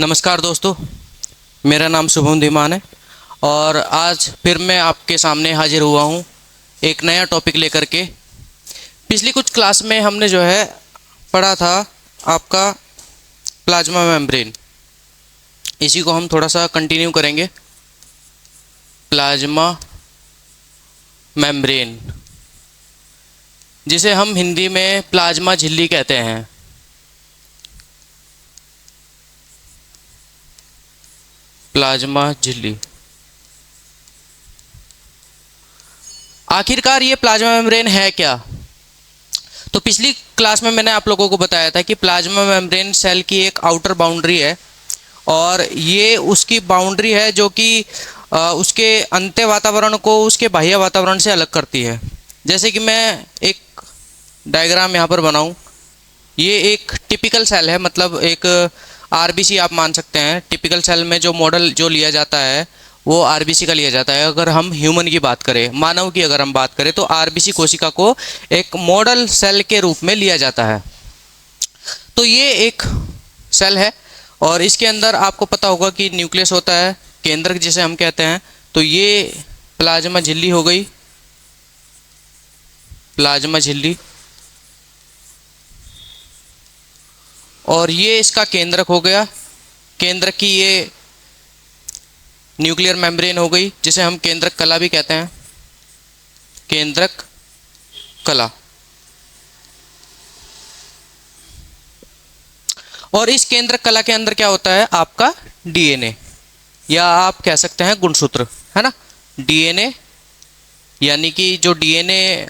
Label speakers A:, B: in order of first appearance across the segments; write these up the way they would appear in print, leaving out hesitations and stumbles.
A: नमस्कार दोस्तों, मेरा नाम शुभम धीमान है और आज फिर मैं आपके सामने हाजिर हुआ हूँ एक नया टॉपिक लेकर के। पिछली कुछ क्लास में हमने जो है पढ़ा था आपका प्लाज्मा मेम्ब्रेन। इसी को हम थोड़ा सा कंटिन्यू करेंगे। प्लाज्मा मेम्ब्रेन, जिसे हम हिंदी में प्लाज्मा झिल्ली कहते हैं। प्लाज्मा झिल्ली। आखिरकार ये प्लाज्मा मेम्ब्रेन है क्या? तो पिछली क्लास में मैंने आप लोगों को बताया था कि प्लाज्मा मेम्ब्रेन सेल की एक आउटर बाउंड्री है और ये उसकी बाउंड्री है जो कि उसके अंत्य वातावरण को उसके बाह्य वातावरण से अलग करती है। जैसे कि मैं एक डायग्राम यहाँ पर बनाऊँ, ये एक टिपिकल सेल है, मतलब एक आरबीसी आप मान सकते हैं। टिपिकल सेल में जो मॉडल जो लिया जाता है वो आरबीसी का लिया जाता है। अगर हम ह्यूमन की बात करें, मानव की अगर हम बात करें, तो आरबीसी कोशिका को एक मॉडल सेल के रूप में लिया जाता है। तो ये एक सेल है और इसके अंदर आपको पता होगा कि न्यूक्लियस होता है, केंद्रक जिसे हम कहते हैं। तो ये प्लाज्मा झिल्ली हो गई, प्लाज्मा झिल्ली, और ये इसका केंद्रक हो गया। केंद्रक की ये न्यूक्लियर मेम्ब्रेन हो गई, जिसे हम केंद्रक कला भी कहते हैं। केंद्रक कला। और इस केंद्रक कला के अंदर क्या होता है? आपका डीएनए, या आप कह सकते हैं गुणसूत्र, है ना। डीएनए, यानी कि जो डीएनए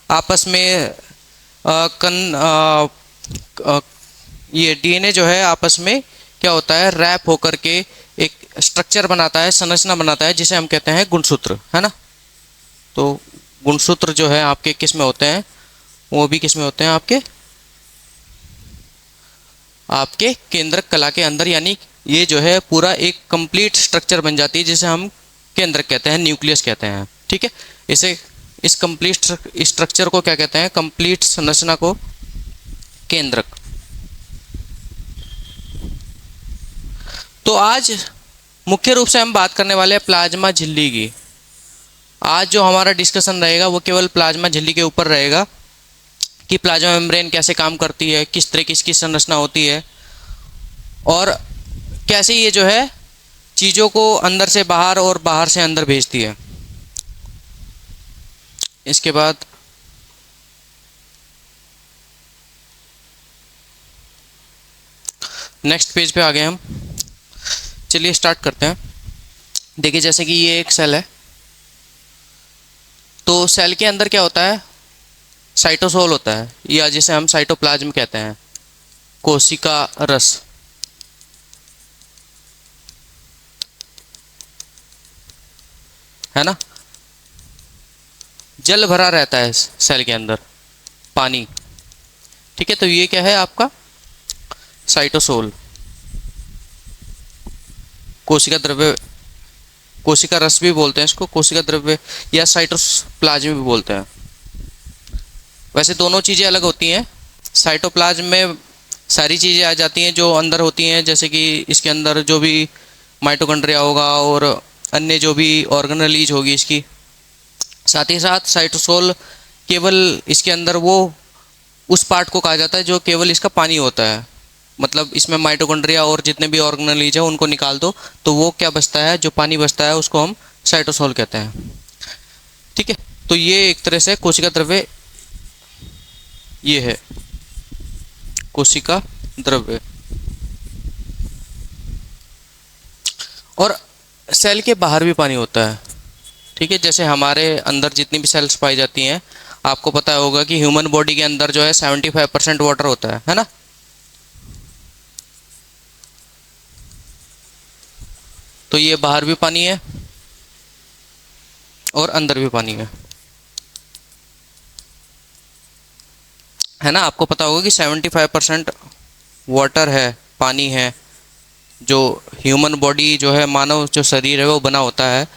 A: आपस में ये डीएनए जो है आपस में क्या होता है, रैप होकर के एक स्ट्रक्चर बनाता है, संरचना बनाता है, जिसे हम कहते हैं गुणसूत्र, है ना। तो गुणसूत्र जो है आपके किस में होते हैं? वो भी किस में होते हैं? आपके केंद्रक कला के अंदर। यानी ये जो है पूरा एक कंप्लीट स्ट्रक्चर बन जाती है, जिसे हम केंद्रक कहते हैं, न्यूक्लियस कहते हैं। ठीक है, इस कंप्लीट स्ट्रक्चर को क्या कहते हैं? कंप्लीट संरचना को केंद्रक। तो आज मुख्य रूप से हम बात करने वाले हैं प्लाज्मा झिल्ली की। आज जो हमारा डिस्कशन रहेगा वो केवल प्लाज्मा झिल्ली के ऊपर रहेगा कि प्लाज्मा मेम्ब्रेन कैसे काम करती है, किस तरह की इसकी संरचना होती है और कैसे ये जो है चीज़ों को अंदर से बाहर और बाहर से अंदर भेजती है। इसके बाद नेक्स्ट पेज पे आ गए हम। चलिए स्टार्ट करते हैं। देखिए, जैसे कि ये एक सेल है, तो सेल के अंदर क्या होता है? साइटोसोल होता है, या जिसे हम साइटोप्लाज्म कहते हैं, कोशिका रस। है ना। जल भरा रहता है सेल के अंदर, पानी। ठीक है, तो ये क्या है आपका? साइटोसोल, कोशिका द्रव्य, कोशिका रस भी बोलते हैं इसको, कोशिका द्रव्य या साइटोप्लाज्म भी बोलते हैं। वैसे दोनों चीज़ें अलग होती हैं। साइटोप्लाज्म में सारी चीज़ें आ जाती हैं जो अंदर होती हैं, जैसे कि इसके अंदर जो भी माइटोकॉन्ड्रिया होगा और अन्य जो भी ऑर्गेनेलीज होगी इसकी। साथ ही साथ साइटोसोल केवल इसके अंदर वो उस पार्ट को कहा जाता है जो केवल इसका पानी होता है। मतलब इसमें माइटोकॉन्ड्रिया और जितने भी ऑर्गेनेलीज है उनको निकाल दो तो वो क्या बचता है? जो पानी बचता है उसको हम साइटोसोल कहते हैं। ठीक है, तो ये एक तरह से कोशिका द्रव्य ये है, कोशिका द्रव्य। और सेल के बाहर भी पानी होता है। ठीक है, जैसे हमारे अंदर जितनी भी सेल्स पाई जाती हैं, आपको पता होगा कि ह्यूमन बॉडी के अंदर जो है 75% वाटर होता है ना। तो ये बाहर भी पानी है और अंदर भी पानी है ना। आपको पता होगा कि 75% वाटर है, पानी है, जो ह्यूमन बॉडी जो है, मानव जो शरीर है वो बना होता है।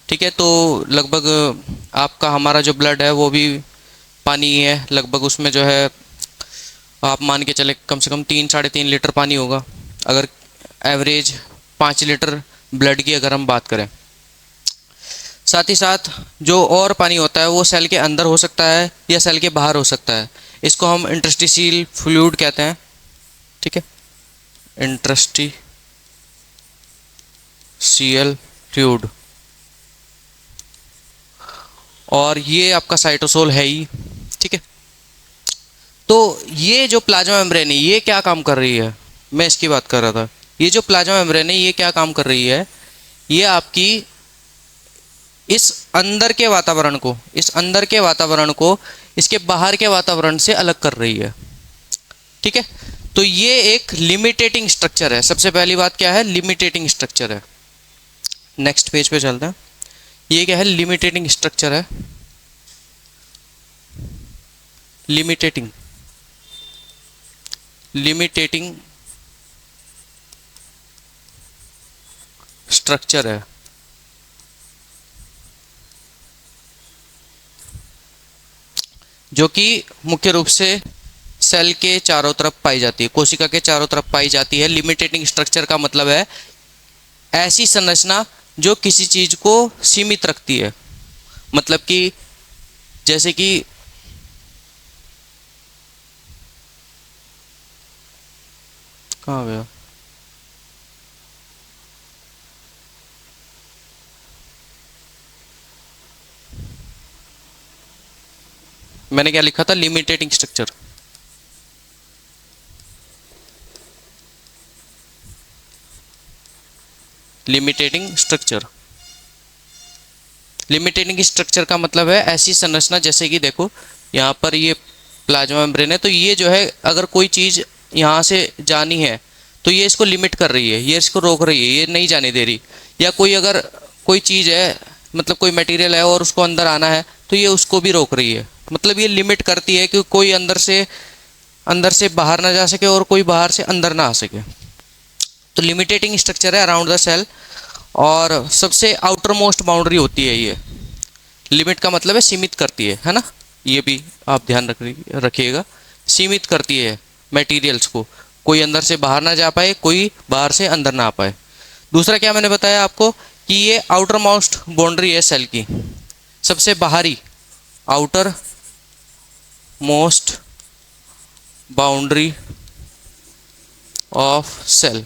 A: ठीक है, तो लगभग आपका हमारा जो ब्लड है वो भी पानी ही है। लगभग उसमें जो है आप मान के चले कम से कम 3 साढ़े 3 लीटर पानी होगा। अगर एवरेज 5 लीटर ब्लड की अगर हम बात करें। साथ ही साथ जो और पानी होता है वो सेल के अंदर हो सकता है या सेल के बाहर हो सकता है। इसको हम इंटरस्टिशियल फ्लूइड कहते हैं। ठीक है, इंटरस्टिशियल फ्लूइड। और ये आपका साइटोसोल है ही। ठीक है, तो ये जो प्लाज्मा मेम्ब्रेन है ये क्या काम कर रही है, मैं इसकी बात कर रहा था। ये जो प्लाज्मा मेम्ब्रेन है ये क्या काम कर रही है, ये आपकी इस अंदर के वातावरण को इसके बाहर के वातावरण से अलग कर रही है। ठीक है, तो ये एक लिमिटेटिंग स्ट्रक्चर है। सबसे पहली बात क्या है, लिमिटेटिंग स्ट्रक्चर है। नेक्स्ट पेज पे चलते हैं। ये क्या है, लिमिटेटिंग स्ट्रक्चर है। लिमिटेटिंग स्ट्रक्चर है, जो कि मुख्य रूप से सेल के चारों तरफ पाई जाती है, कोशिका के चारों तरफ पाई जाती है। लिमिटेटिंग स्ट्रक्चर का मतलब है ऐसी संरचना जो किसी चीज को सीमित रखती है। मतलब कि जैसे कि कहाँ गया, मैंने क्या लिखा था, लिमिटेटिंग स्ट्रक्चर। लिमिटेटिंग स्ट्रक्चर का मतलब है ऐसी संरचना, जैसे कि देखो यहाँ पर ये प्लाज्मा मेम्ब्रेन है, तो ये जो है अगर कोई चीज़ यहाँ से जानी है तो ये इसको लिमिट कर रही है, ये इसको रोक रही है, ये नहीं जाने दे रही। या कोई अगर कोई चीज़ है, मतलब कोई मटेरियल है और उसको अंदर आना है तो ये उसको भी रोक रही है। मतलब ये लिमिट करती है कि कोई अंदर से बाहर ना जा सके और कोई बाहर से अंदर ना आ सके। तो लिमिटेटिंग स्ट्रक्चर है अराउंड द सेल, और सबसे आउटर मोस्ट बाउंड्री होती है ये। लिमिट का मतलब है सीमित करती है ना, ये भी आप ध्यान रखिएगा, सीमित करती है मटेरियल्स को, कोई अंदर से बाहर ना जा पाए, कोई बाहर से अंदर ना आ पाए। दूसरा क्या मैंने बताया आपको कि ये आउटर मोस्ट बाउंड्री है सेल की, सबसे बाहरी outermost boundary of cell.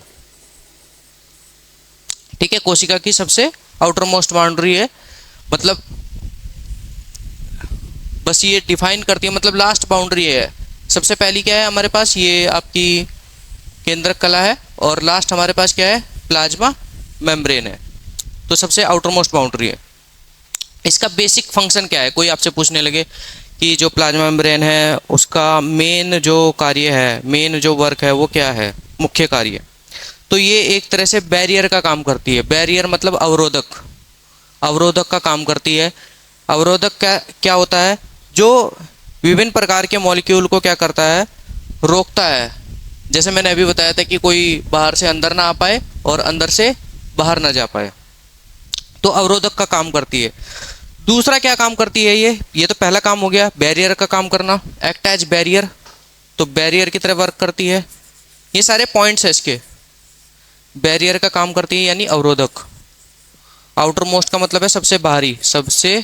A: ठीक है, कोशिका की सबसे आउटर मोस्ट बाउंड्री है, मतलब बस ये डिफाइन करती है, मतलब लास्ट बाउंड्री है। सबसे पहली क्या है हमारे पास, ये आपकी केंद्रक कला है, और लास्ट हमारे पास क्या है, प्लाज्मा मेम्ब्रेन है। तो सबसे आउटर मोस्ट बाउंड्री है। इसका बेसिक फंक्शन क्या है, कोई आपसे पूछने लगे कि जो प्लाज्मा मेम्ब्रेन है उसका मेन जो कार्य है, मेन जो वर्क है वो क्या है, मुख्य कार्य, तो ये एक तरह से बैरियर का काम करती है। बैरियर मतलब अवरोधक का काम करती है। अवरोधक क्या होता है, जो विभिन्न प्रकार के मॉलिक्यूल को क्या करता है, रोकता है। जैसे मैंने अभी बताया था कि कोई बाहर से अंदर ना आ पाए और अंदर से बाहर ना जा पाए, तो अवरोधक का काम करती है। दूसरा क्या काम करती है, ये तो पहला काम हो गया, बैरियर का काम करना, एक्ट एज बैरियर, तो बैरियर की तरह वर्क करती है। ये सारे पॉइंट्स है इसके। बैरियर का काम करती है यानी अवरोधक। आउटर मोस्ट का मतलब है सबसे बाहरी, सबसे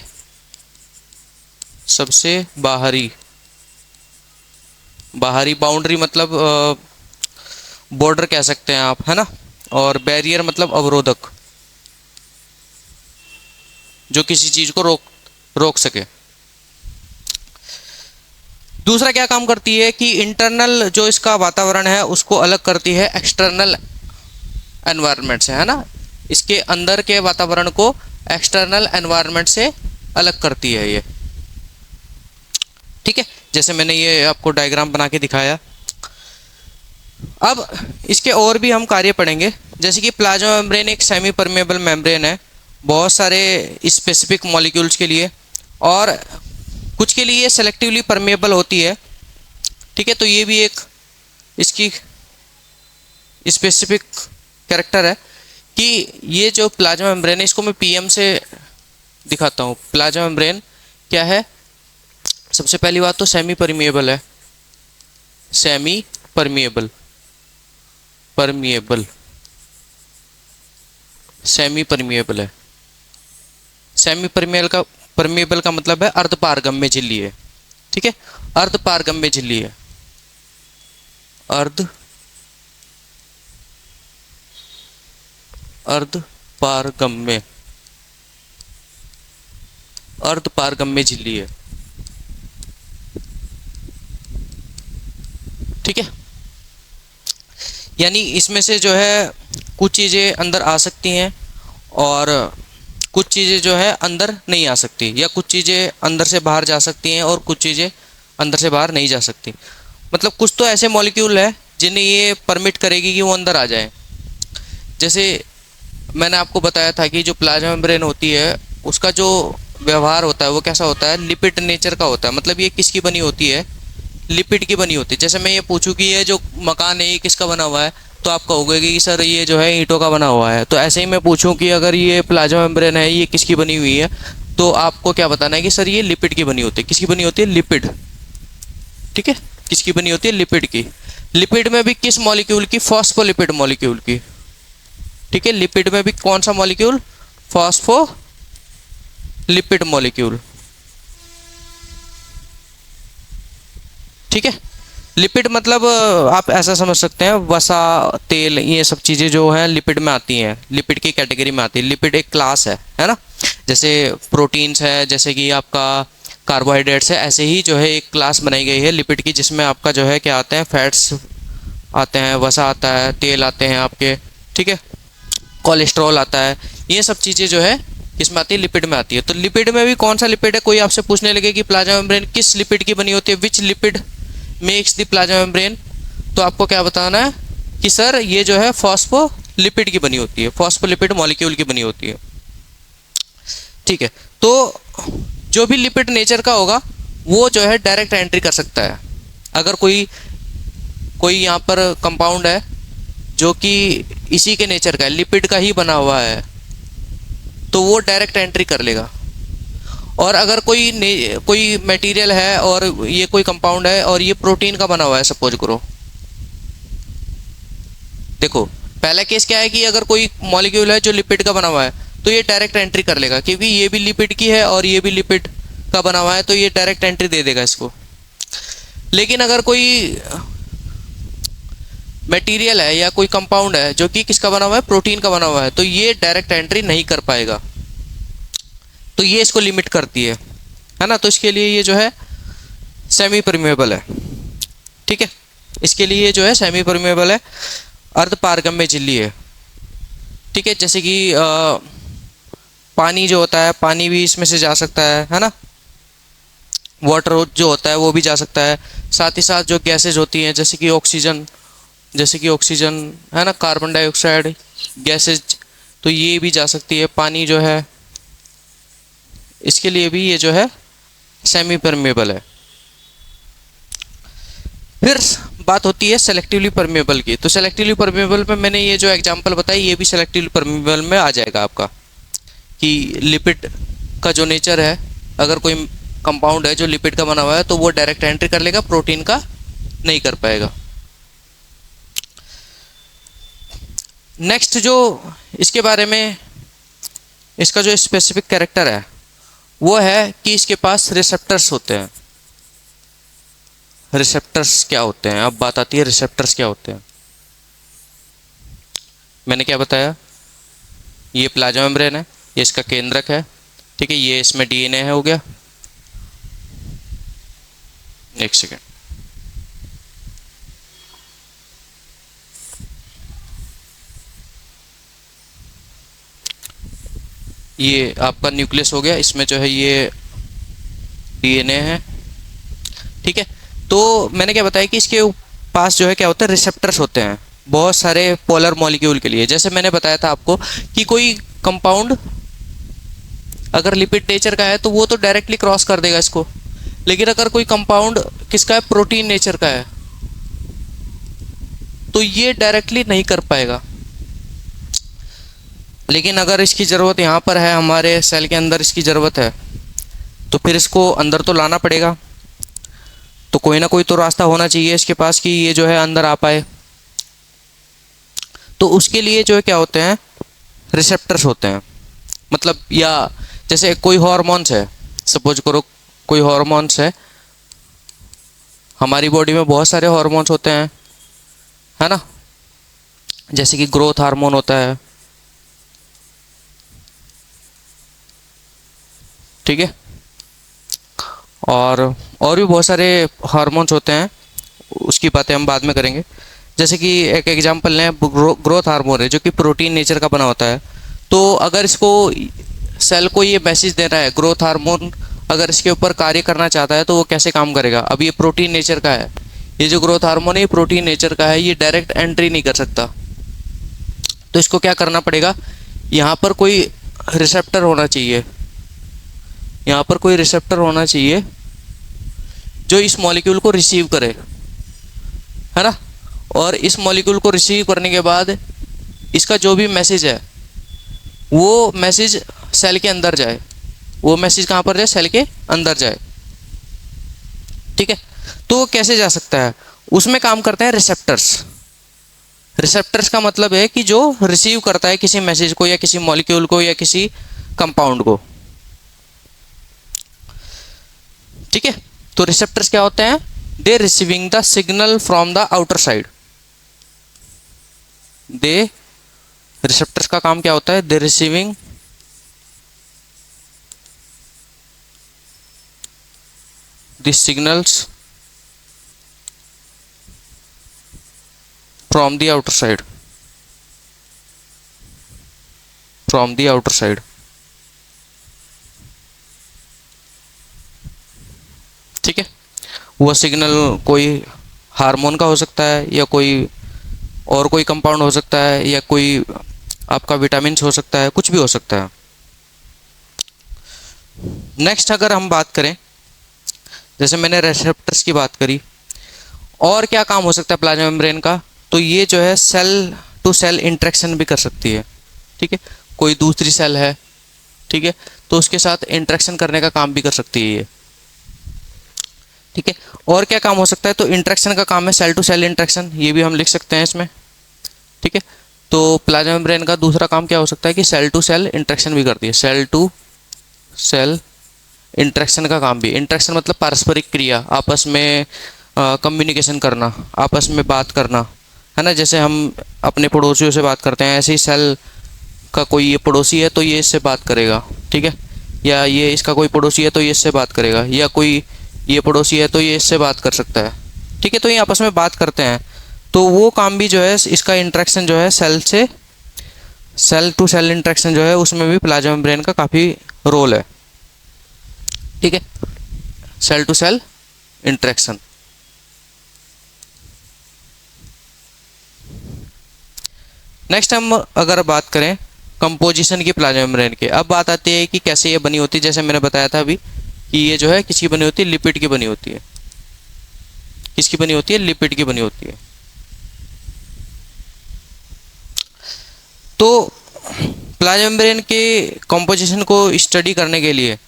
A: बाहरी बाउंड्री मतलब बॉर्डर कह सकते हैं आप, है ना। और बैरियर मतलब अवरोधक, जो किसी चीज को रोक सके। दूसरा क्या काम करती है कि इंटरनल जो इसका वातावरण है उसको अलग करती है एक्सटर्नल एनवायरनमेंट से, है ना। इसके अंदर के वातावरण को एक्सटर्नल एनवायरनमेंट से अलग करती है ये। ठीक है, जैसे मैंने ये आपको डायग्राम बना के दिखाया। अब इसके और भी हम कार्य पढ़ेंगे, जैसे कि प्लाज्मा मेम्ब्रेन एक सेमी परमेबल मेम्ब्रेन है बहुत सारे स्पेसिफिक मॉलिक्यूल्स के लिए, और कुछ के लिए सेलेक्टिवली परमेबल होती है। ठीक है, तो ये भी एक इसकी स्पेसिफिक कैरेक्टर है कि ये जो प्लाज्मा मेम्ब्रेन है, इसको मैं पीएम से दिखाता हूँ। प्लाज्मा मेम्ब्रेन क्या है, सबसे पहली बात तो सेमी परमिएबल है, सेमी परमिएबल। सेमी परमिएबल है। सेमी परमिएबल का मतलब है अर्ध पारगम्य झिल्ली है। ठीक है, अर्ध पारगम्य झिल्ली है, अर्ध पारगम्य, अर्ध पारगम्य झिल्ली है। ठीक है, यानी इसमें से जो है कुछ चीज़ें अंदर आ सकती हैं और कुछ चीज़ें जो है अंदर नहीं आ सकती, या कुछ चीज़ें अंदर से बाहर जा सकती हैं और कुछ चीज़ें अंदर से बाहर नहीं जा सकती। मतलब कुछ तो ऐसे मॉलिक्यूल है जिन्हें ये परमिट करेगी कि वो अंदर आ जाए। जैसे मैंने आपको बताया था कि जो प्लाज्मा मेम्ब्रेन होती है उसका जो व्यवहार होता है वो कैसा होता है, लिपिड नेचर का होता है। मतलब ये किसकी बनी होती है, लिपिड की बनी होती है। जैसे मैं ये पूछूं कि ये जो मकान है ये किसका बना हुआ है, तो आप कहोगे कि सर ये जो है ईंटों का बना हुआ है। तो ऐसे ही मैं पूछूं कि अगर ये प्लाज्मा मेम्ब्रेन है ये किसकी बनी हुई है, तो आपको क्या बताना है कि सर ये लिपिड की बनी होती है। किसकी बनी होती है, लिपिड। ठीक है, किसकी बनी होती है, लिपिड की। लिपिड में भी किस मॉलिक्यूल की, फॉस्फोलिपिड मॉलिक्यूल की। ठीक है, लिपिड में भी कौन सा मॉलिक्यूल, फॉस्फोलिपिड मॉलिक्यूल। ठीक है, लिपिड मतलब आप ऐसा समझ सकते हैं वसा, तेल, ये सब चीज़ें जो हैं लिपिड में आती हैं, लिपिड की कैटेगरी में आती है। लिपिड एक क्लास है ना। जैसे प्रोटीन्स है, जैसे कि आपका कार्बोहाइड्रेट्स है, ऐसे ही जो है एक क्लास बनाई गई है लिपिड की, जिसमें आपका जो है क्या आते हैं, फैट्स आते हैं, वसा आता है, तेल आते हैं आपके। ठीक है, कोलेस्ट्रॉल आता है। ये सब चीज़ें जो है किसमें आती है, लिपिड में आती है। तो लिपिड में भी कौन सा लिपिड है, कोई आपसे पूछने लगे कि प्लाज्मा मेम्ब्रेन किस लिपिड की बनी होती है, which lipid makes the plasma membrane, तो आपको क्या बताना है कि सर ये जो है फॉस्फोलिपिड की बनी होती है, फॉस्फोलिपिड मॉलिक्यूल की बनी होती है। ठीक है, तो जो भी लिपिड नेचर का होगा वो जो है डायरेक्ट एंट्री कर सकता है। अगर कोई यहाँ पर कंपाउंड है जो कि इसी के नेचर का है, लिपिड का ही बना हुआ है, तो वो डायरेक्ट एंट्री कर लेगा। और अगर कोई मटेरियल है और ये कोई कंपाउंड है और ये प्रोटीन का बना हुआ है, सपोज करो। देखो पहला केस क्या है कि अगर कोई मॉलिक्यूल है जो लिपिड का बना हुआ है तो ये डायरेक्ट एंट्री कर लेगा, क्योंकि ये भी लिपिड की है और ये भी लिपिड का बना हुआ है, तो ये डायरेक्ट एंट्री दे देगा इसको। लेकिन अगर कोई मटेरियल है या कोई कंपाउंड है जो कि किसका बना हुआ है, प्रोटीन का बना हुआ है, तो ये डायरेक्ट एंट्री नहीं कर पाएगा। तो ये इसको लिमिट करती है ना। तो इसके लिए ये जो है सेमी परमिएबल है। ठीक है, इसके लिए ये जो है सेमी परमिएबल है, अर्ध पारगम्य झिल्ली है। ठीक है, जैसे कि पानी जो होता है, पानी भी इसमें से जा सकता है ना। वाटर जो होता है वो भी जा सकता है। साथ ही साथ जो गैसेज होती हैं जैसे कि ऑक्सीजन है ना, कार्बन डाइऑक्साइड गैसेज, तो ये भी जा सकती है। पानी जो है इसके लिए भी ये जो है सेमी परमिएबल है। फिर बात होती है सेलेक्टिवली परमिएबल की। तो सेलेक्टिवली परमिएबल में मैंने ये जो एग्जांपल बताई ये भी सेलेक्टिवली परमिएबल में आ जाएगा आपका, कि लिपिड का जो नेचर है, अगर कोई कंपाउंड है जो लिपिड का बना हुआ है तो वो डायरेक्ट एंट्री कर लेगा, प्रोटीन का नहीं कर पाएगा। नेक्स्ट जो इसके बारे में इसका जो स्पेसिफिक कैरेक्टर है वो है कि इसके पास रिसेप्टर्स होते हैं। रिसेप्टर्स क्या होते हैं, अब बात आती है रिसेप्टर्स क्या होते हैं। मैंने क्या बताया, ये प्लाज्मा मेम्ब्रेन है, ये इसका केंद्रक है। ठीक है, ये इसमें डीएनए है, हो गया। एक सेकेंड, ये आपका न्यूक्लियस हो गया, इसमें जो है ये डीएनए है। ठीक है, तो मैंने क्या बताया कि इसके पास जो है क्या होता है, रिसेप्टर्स होते हैं बहुत सारे पोलर मॉलिक्यूल के लिए। जैसे मैंने बताया था आपको कि कोई कंपाउंड अगर लिपिड नेचर का है तो वो तो डायरेक्टली क्रॉस कर देगा इसको, लेकिन अगर कोई कंपाउंड किसका है, प्रोटीन नेचर का है, तो ये डायरेक्टली नहीं कर पाएगा। लेकिन अगर इसकी ज़रूरत यहाँ पर है, हमारे सेल के अंदर इसकी ज़रूरत है, तो फिर इसको अंदर तो लाना पड़ेगा। तो कोई ना कोई तो रास्ता होना चाहिए इसके पास कि ये जो है अंदर आ पाए। तो उसके लिए जो है क्या होते हैं, रिसेप्टर्स होते हैं। मतलब या जैसे कोई हार्मोन्स है, सपोज करो कोई हार्मोन्स है, हमारी बॉडी में बहुत सारे हार्मोन्स होते हैं, है ना। जैसे कि ग्रोथ हार्मोन होता है, ठीक है, और भी बहुत सारे हार्मोन्स होते हैं, उसकी बातें हम बाद में करेंगे। जैसे कि एक एग्जांपल लें, ग्रोथ हार्मोन है जो कि प्रोटीन नेचर का बना होता है। तो अगर इसको सेल को ये मैसेज देना है, ग्रोथ हार्मोन अगर इसके ऊपर कार्य करना चाहता है तो वो कैसे काम करेगा। अब ये प्रोटीन नेचर का है, ये जो ग्रोथ हार्मोन है ये प्रोटीन नेचर का है, ये डायरेक्ट एंट्री नहीं कर सकता। तो इसको क्या करना पड़ेगा, यहाँ पर कोई रिसेप्टर होना चाहिए, यहाँ पर कोई रिसेप्टर होना चाहिए जो इस मॉलिक्यूल को रिसीव करे, है ना। और इस मॉलिक्यूल को रिसीव करने के बाद इसका जो भी मैसेज है वो मैसेज सेल के अंदर जाए, वो मैसेज कहाँ पर जाए, सेल के अंदर जाए, ठीक है। तो वो कैसे जा सकता है, उसमें काम करते हैं रिसेप्टर्स। रिसेप्टर्स का मतलब है कि जो रिसीव करता है किसी मैसेज को या किसी मॉलिक्यूल को या किसी कंपाउंड को, ठीक है। तो रिसेप्टर्स क्या होते हैं, they receiving the signal from the outer side. They receptors का काम क्या होता है, they receiving the signals from the outer side, from the outer side, ठीक है। वह सिग्नल कोई हार्मोन का हो सकता है या कोई और कोई कंपाउंड हो सकता है या कोई आपका विटामिन हो सकता है, कुछ भी हो सकता है। नेक्स्ट अगर हम बात करें, जैसे मैंने रिसेप्टर्स की बात करी, और क्या काम हो सकता है प्लाज्मा मेम्ब्रेन का, तो ये जो है सेल टू सेल इंटरेक्शन भी कर सकती है, ठीक है। कोई दूसरी सेल है, ठीक है, तो उसके साथ इंटरेक्शन करने का काम भी कर सकती है ये, ठीक है। और क्या काम हो सकता है, तो इंटरेक्शन का काम है सेल टू सेल इंटरेक्शन, ये भी हम लिख सकते हैं इसमें, ठीक है। तो प्लाज्मा मेम्ब्रेन का दूसरा काम क्या हो सकता है कि सेल टू सेल इंटरेक्शन भी करती है, सेल टू सेल इंटरेक्शन का काम भी। इंटरेक्शन मतलब पारस्परिक क्रिया, आपस में कम्युनिकेशन करना, आपस में बात करना, है ना। जैसे हम अपने पड़ोसियों से बात करते हैं, ऐसे ही सेल का कोई ये पड़ोसी है तो ये इससे बात करेगा, ठीक है। या ये इसका कोई पड़ोसी है तो ये इससे बात करेगा, या कोई ये पड़ोसी है तो ये इससे बात कर सकता है, ठीक है। तो ये आपस में बात करते हैं, तो वो काम भी जो है इसका इंटरेक्शन जो है सेल से सेल टू सेल इंटरेक्शन जो है उसमें भी प्लाज्मा मेम्ब्रेन का काफ़ी रोल है, ठीक है। Cell to cell interaction. Next हम अगर बात करें कंपोजिशन की प्लाज्मा मेम्ब्रेन के, अब बात आती है कि कैसे ये बनी होती है। जैसे मैंने बताया था अभी कि ये जो है किसकी बनी होती है, लिपिड की बनी होती है। किसकी बनी होती है, लिपिड की बनी होती है। तो प्लाज्मा मेम्ब्रेन के कंपोजिशन को स्टडी करने के लिए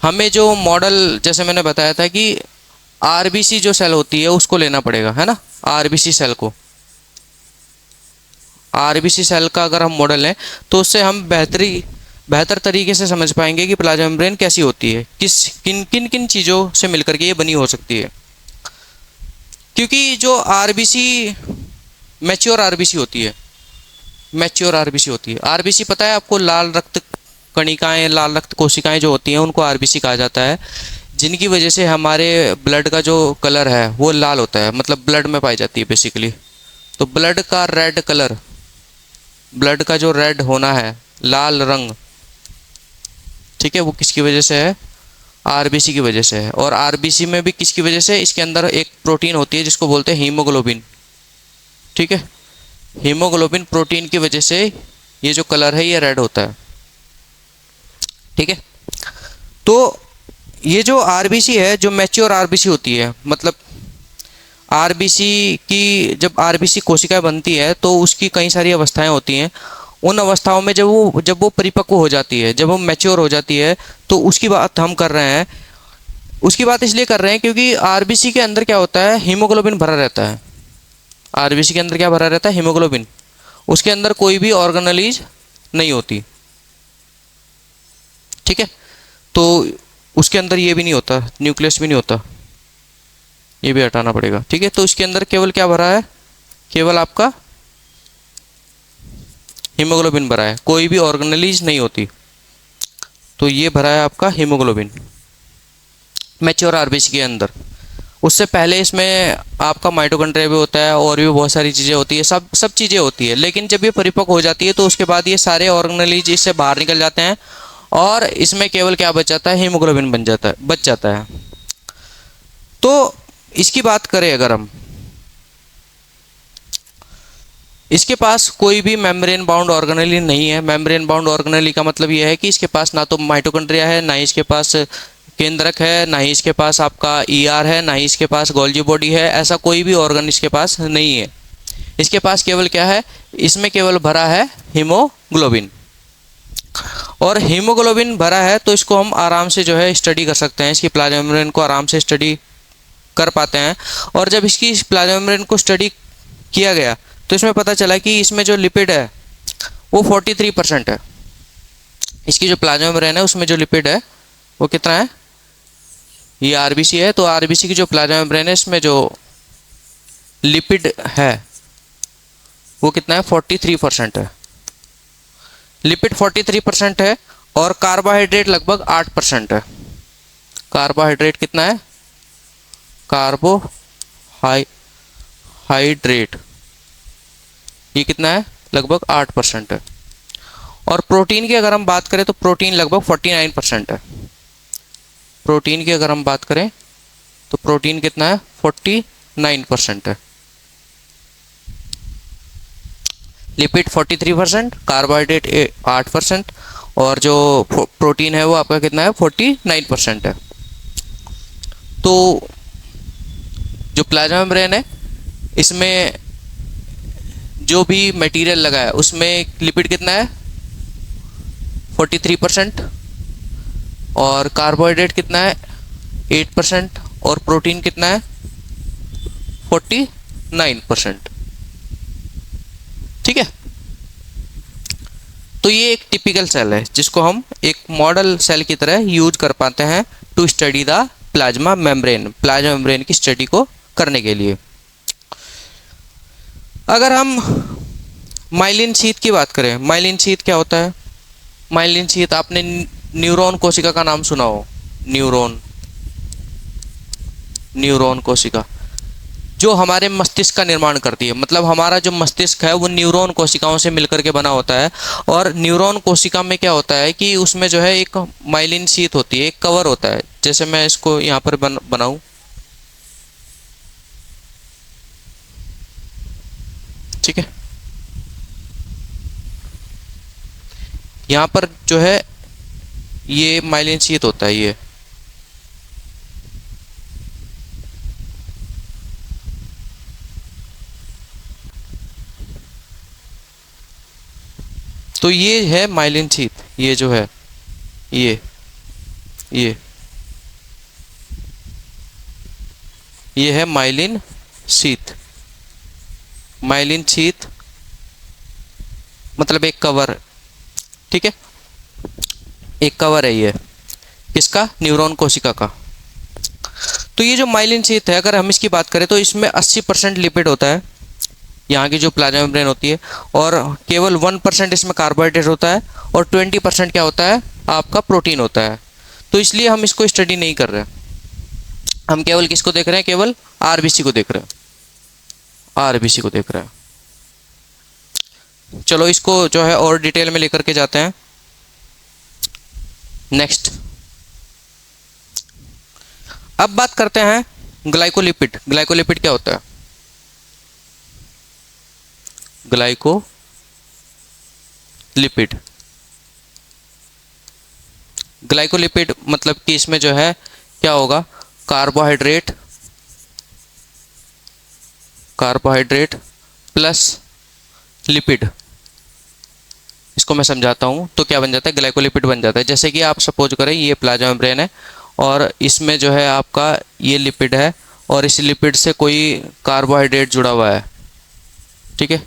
A: हमें जो मॉडल, जैसे मैंने बताया था कि आरबीसी जो सेल होती है उसको लेना पड़ेगा, है ना। आरबीसी सेल को, आरबीसी सेल का अगर हम मॉडल लें तो उससे हम बेहतर तरीके से समझ पाएंगे कि प्लाज्मा मेम्ब्रेन कैसी होती है, किन किन चीज़ों से मिलकर के ये बनी हो सकती है। क्योंकि जो आरबीसी मैच्योर आरबीसी होती है, मैच्योर आरबीसी होती है। आरबीसी पता है आपको, लाल रक्त कणिकाएं, लाल रक्त कोशिकाएं जो होती हैं उनको आरबीसी कहा जाता है, जिनकी वजह से हमारे ब्लड का जो कलर है वो लाल होता है, मतलब ब्लड में पाई जाती है बेसिकली। तो ब्लड का रेड कलर, ब्लड का जो रेड होना है, लाल रंग, ठीक है, वो किसकी वजह से है, आरबीसी की वजह से है। और आरबीसी में भी किसकी वजह से, इसके अंदर एक प्रोटीन होती है जिसको बोलते हैं हीमोग्लोबिन, ठीक है। हीमोग्लोबिन प्रोटीन की वजह से ये जो कलर है ये रेड होता है, ठीक है। तो ये जो आरबीसी है, जो मैच्योर आरबीसी होती है, मतलब आरबीसी की, जब आरबीसी कोशिकाएं बनती है तो उसकी कई सारी अवस्थाएं होती हैं। उन अवस्थाओं में जब वो परिपक्व हो जाती है, जब वो मैच्योर हो जाती है, तो उसकी बात हम कर रहे हैं। उसकी बात इसलिए कर रहे हैं क्योंकि आरबीसी के अंदर क्या होता है, हीमोग्लोबिन भरा रहता है। आरबीसी के अंदर क्या भरा रहता है, हीमोग्लोबिन। उसके अंदर कोई भी ऑर्गेनेलिज नहीं होती, ठीक है। तो उसके अंदर ये भी नहीं होता, न्यूक्लियस भी नहीं होता, ये भी हटाना पड़ेगा, ठीक है। तो उसके अंदर केवल क्या भरा है, केवल आपका हीमोग्लोबिन भरा है, कोई भी ऑर्गेनेलीज नहीं होती। तो ये भरा है आपका हीमोग्लोबिन मैच्योर आरबीसी के अंदर। उससे पहले इसमें आपका माइटोकॉन्ड्रिया भी होता है और भी बहुत सारी चीज़ें होती है, सब चीज़ें होती है। लेकिन जब ये परिपक्व हो जाती है तो उसके बाद ये सारे ऑर्गेनेलीज इससे बाहर निकल जाते हैं और इसमें केवल क्या बच जाता है, हीमोग्लोबिन बच जाता है। तो इसकी बात करें अगर हम, इसके पास कोई भी मेम्ब्रेन बाउंड ऑर्गेनेली नहीं है। मेम्ब्रेन बाउंड ऑर्गेनेली का मतलब यह है कि इसके पास ना तो माइटोकॉन्ड्रिया है, ना ही इसके पास केंद्रक है, ना ही इसके पास आपका ईआर है, ना ही इसके पास गोल्जी बॉडी है। ऐसा कोई भी ऑर्गन इसके पास नहीं है। इसके पास केवल क्या है, इसमें केवल भरा है हीमोग्लोबिन। और हीमोग्लोबिन भरा है तो इसको हम आराम से जो है स्टडी कर सकते हैं, इसकी प्लाज्मा मेम्ब्रेन को आराम से स्टडी कर पाते हैं। और जब इसकी प्लाज्मा मेम्ब्रेन को स्टडी किया गया तो इसमें पता चला कि इसमें जो लिपिड है वो 43% है। इसकी जो प्लाज्मा मेम्ब्रेन है उसमें जो लिपिड है वो कितना है, ये आरबीसी है। तो आरबीसी की जो प्लाज्मा मेम्ब्रेन है इसमें जो लिपिड है वो कितना है, 43% है। लिपिड 43% है और कार्बोहाइड्रेट लगभग 8% है। कार्बोहाइड्रेट कितना है, कार्बोहाइड्रेट ये कितना है, लगभग 8% है। और प्रोटीन की अगर हम बात करें तो प्रोटीन लगभग 49% है। प्रोटीन की अगर हम बात करें तो प्रोटीन कितना है, 49% है। लिपिड 43%, कार्बोहाइड्रेट 8% और जो प्रोटीन है वो आपका कितना है, 49% है। तो जो प्लाज्मा मेम्ब्रेन है इसमें जो भी मटेरियल लगा है उसमें लिपिड कितना है, 43% और कार्बोहाइड्रेट कितना है, 8% और प्रोटीन कितना है, 49%, ठीक है। तो ये एक टिपिकल सेल है जिसको हम एक मॉडल सेल की तरह यूज कर पाते हैं to study the plasma membrane, plasma membrane की स्टडी को करने के लिए। अगर हम माइलिन शीथ की बात करें, माइलिन शीथ क्या होता है, माइलिन शीथ आपने न्यूरॉन कोशिका का नाम सुना हो, न्यूरॉन कोशिका जो हमारे मस्तिष्क का निर्माण करती है। मतलब हमारा जो मस्तिष्क है वो न्यूरॉन कोशिकाओं से मिलकर के बना होता है। और न्यूरॉन कोशिका में क्या होता है कि उसमें जो है एक माइलिन शीथ होती है, एक कवर होता है। जैसे मैं इसको यहाँ पर बनाऊं, ठीक है, यहाँ पर जो है ये माइलिन शीथ होता है ये। तो ये है माइलिन शीथ, ये जो है ये है माइलिन शीथ। माइलिन शीथ मतलब एक कवर, ठीक है, एक कवर है ये किसका, न्यूरॉन कोशिका का। तो ये जो माइलिन शीथ है अगर हम इसकी बात करें तो इसमें 80% लिपिड होता है, यहाँ की जो प्लाज्मा मेम्ब्रेन होती है, और केवल 1% इसमें कार्बोहाइड्रेट होता है और 20% क्या होता है, आपका प्रोटीन होता है। तो इसलिए हम इसको स्टडी नहीं कर रहे, हम केवल किसको देख रहे हैं, केवल आरबीसी को देख रहे हैं, आरबीसी को देख रहे हैं। चलो इसको जो है और डिटेल में लेकर के जाते हैं। नेक्स्ट अब बात करते हैं ग्लाइकोलिपिड। ग्लाइकोलिपिड क्या होता है, ग्लाइकोलिपिड, ग्लाइकोलिपिड मतलब कि इसमें जो है क्या होगा, कार्बोहाइड्रेट प्लस लिपिड। इसको मैं समझाता हूँ। तो क्या बन जाता है, ग्लाइकोलिपिड बन जाता है। जैसे कि आप सपोज करें ये प्लाज्मा मेम्ब्रेन है और इसमें जो है आपका ये लिपिड है और इस लिपिड से कोई कार्बोहाइड्रेट जुड़ा हुआ है, ठीक है,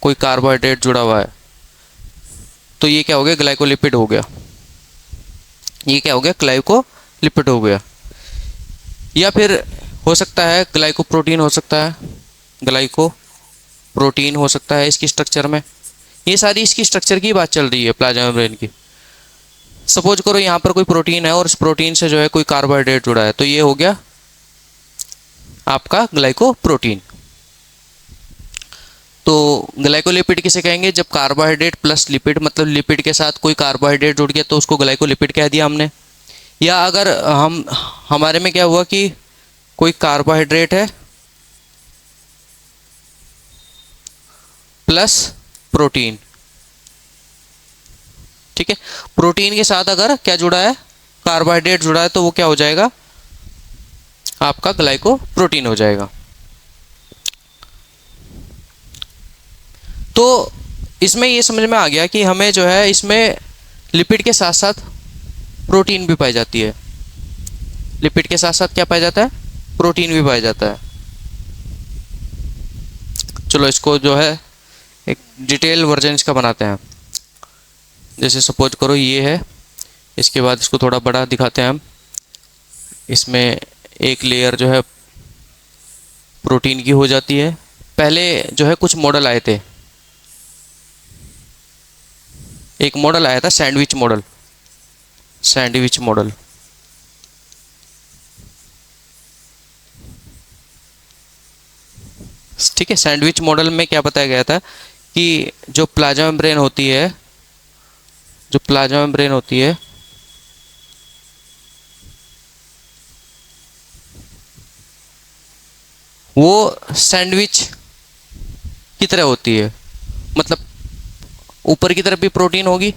A: कोई कार्बोहाइड्रेट जुड़ा हुआ है। तो ये क्या हो गया, ग्लाइकोलिपिड हो गया। ये क्या हो गया, ग्लाइकोलिपिड हो गया। या फिर हो सकता है ग्लाइकोप्रोटीन हो सकता है, ग्लाइकोप्रोटीन हो सकता है इसकी स्ट्रक्चर में। ये सारी इसकी स्ट्रक्चर की बात चल रही है प्लाज्मा मेम्ब्रेन की। सपोज करो यहाँ पर कोई प्रोटीन है और इस प्रोटीन से जो है कोई कार्बोहाइड्रेट जुड़ा है, तो ये हो गया आपका ग्लाइकोप्रोटीन। तो ग्लाइकोलिपिड किसे कहेंगे, जब कार्बोहाइड्रेट प्लस लिपिड, मतलब लिपिड के साथ कोई कार्बोहाइड्रेट जुड़ गया तो उसको ग्लाइकोलिपिड कह दिया हमने। या अगर हमारे में क्या हुआ कि कोई कार्बोहाइड्रेट है प्लस प्रोटीन, ठीक है, प्रोटीन के साथ अगर क्या जुड़ा है, कार्बोहाइड्रेट जुड़ा है, तो वो क्या हो जाएगा, आपका ग्लाइकोप्रोटीन हो जाएगा। तो इसमें ये समझ में आ गया कि हमें जो है इसमें लिपिड के साथ साथ प्रोटीन भी पाई जाती है। लिपिड के साथ साथ क्या पाया जाता है, प्रोटीन भी पाया जाता है। चलो इसको जो है एक डिटेल वर्जन इसका बनाते हैं। जैसे सपोज करो ये है, इसके बाद इसको थोड़ा बड़ा दिखाते हैं हम। इसमें एक लेयर जो है प्रोटीन की हो जाती है। पहले जो है कुछ मॉडल आए थे, एक मॉडल आया था सैंडविच मॉडल, सैंडविच मॉडल। ठीक है, सैंडविच मॉडल में क्या बताया गया था कि जो प्लाज्मा मेम्ब्रेन होती है, जो प्लाज्मा मेम्ब्रेन होती है वो सैंडविच की तरह होती है। मतलब ऊपर की तरफ भी प्रोटीन होगी,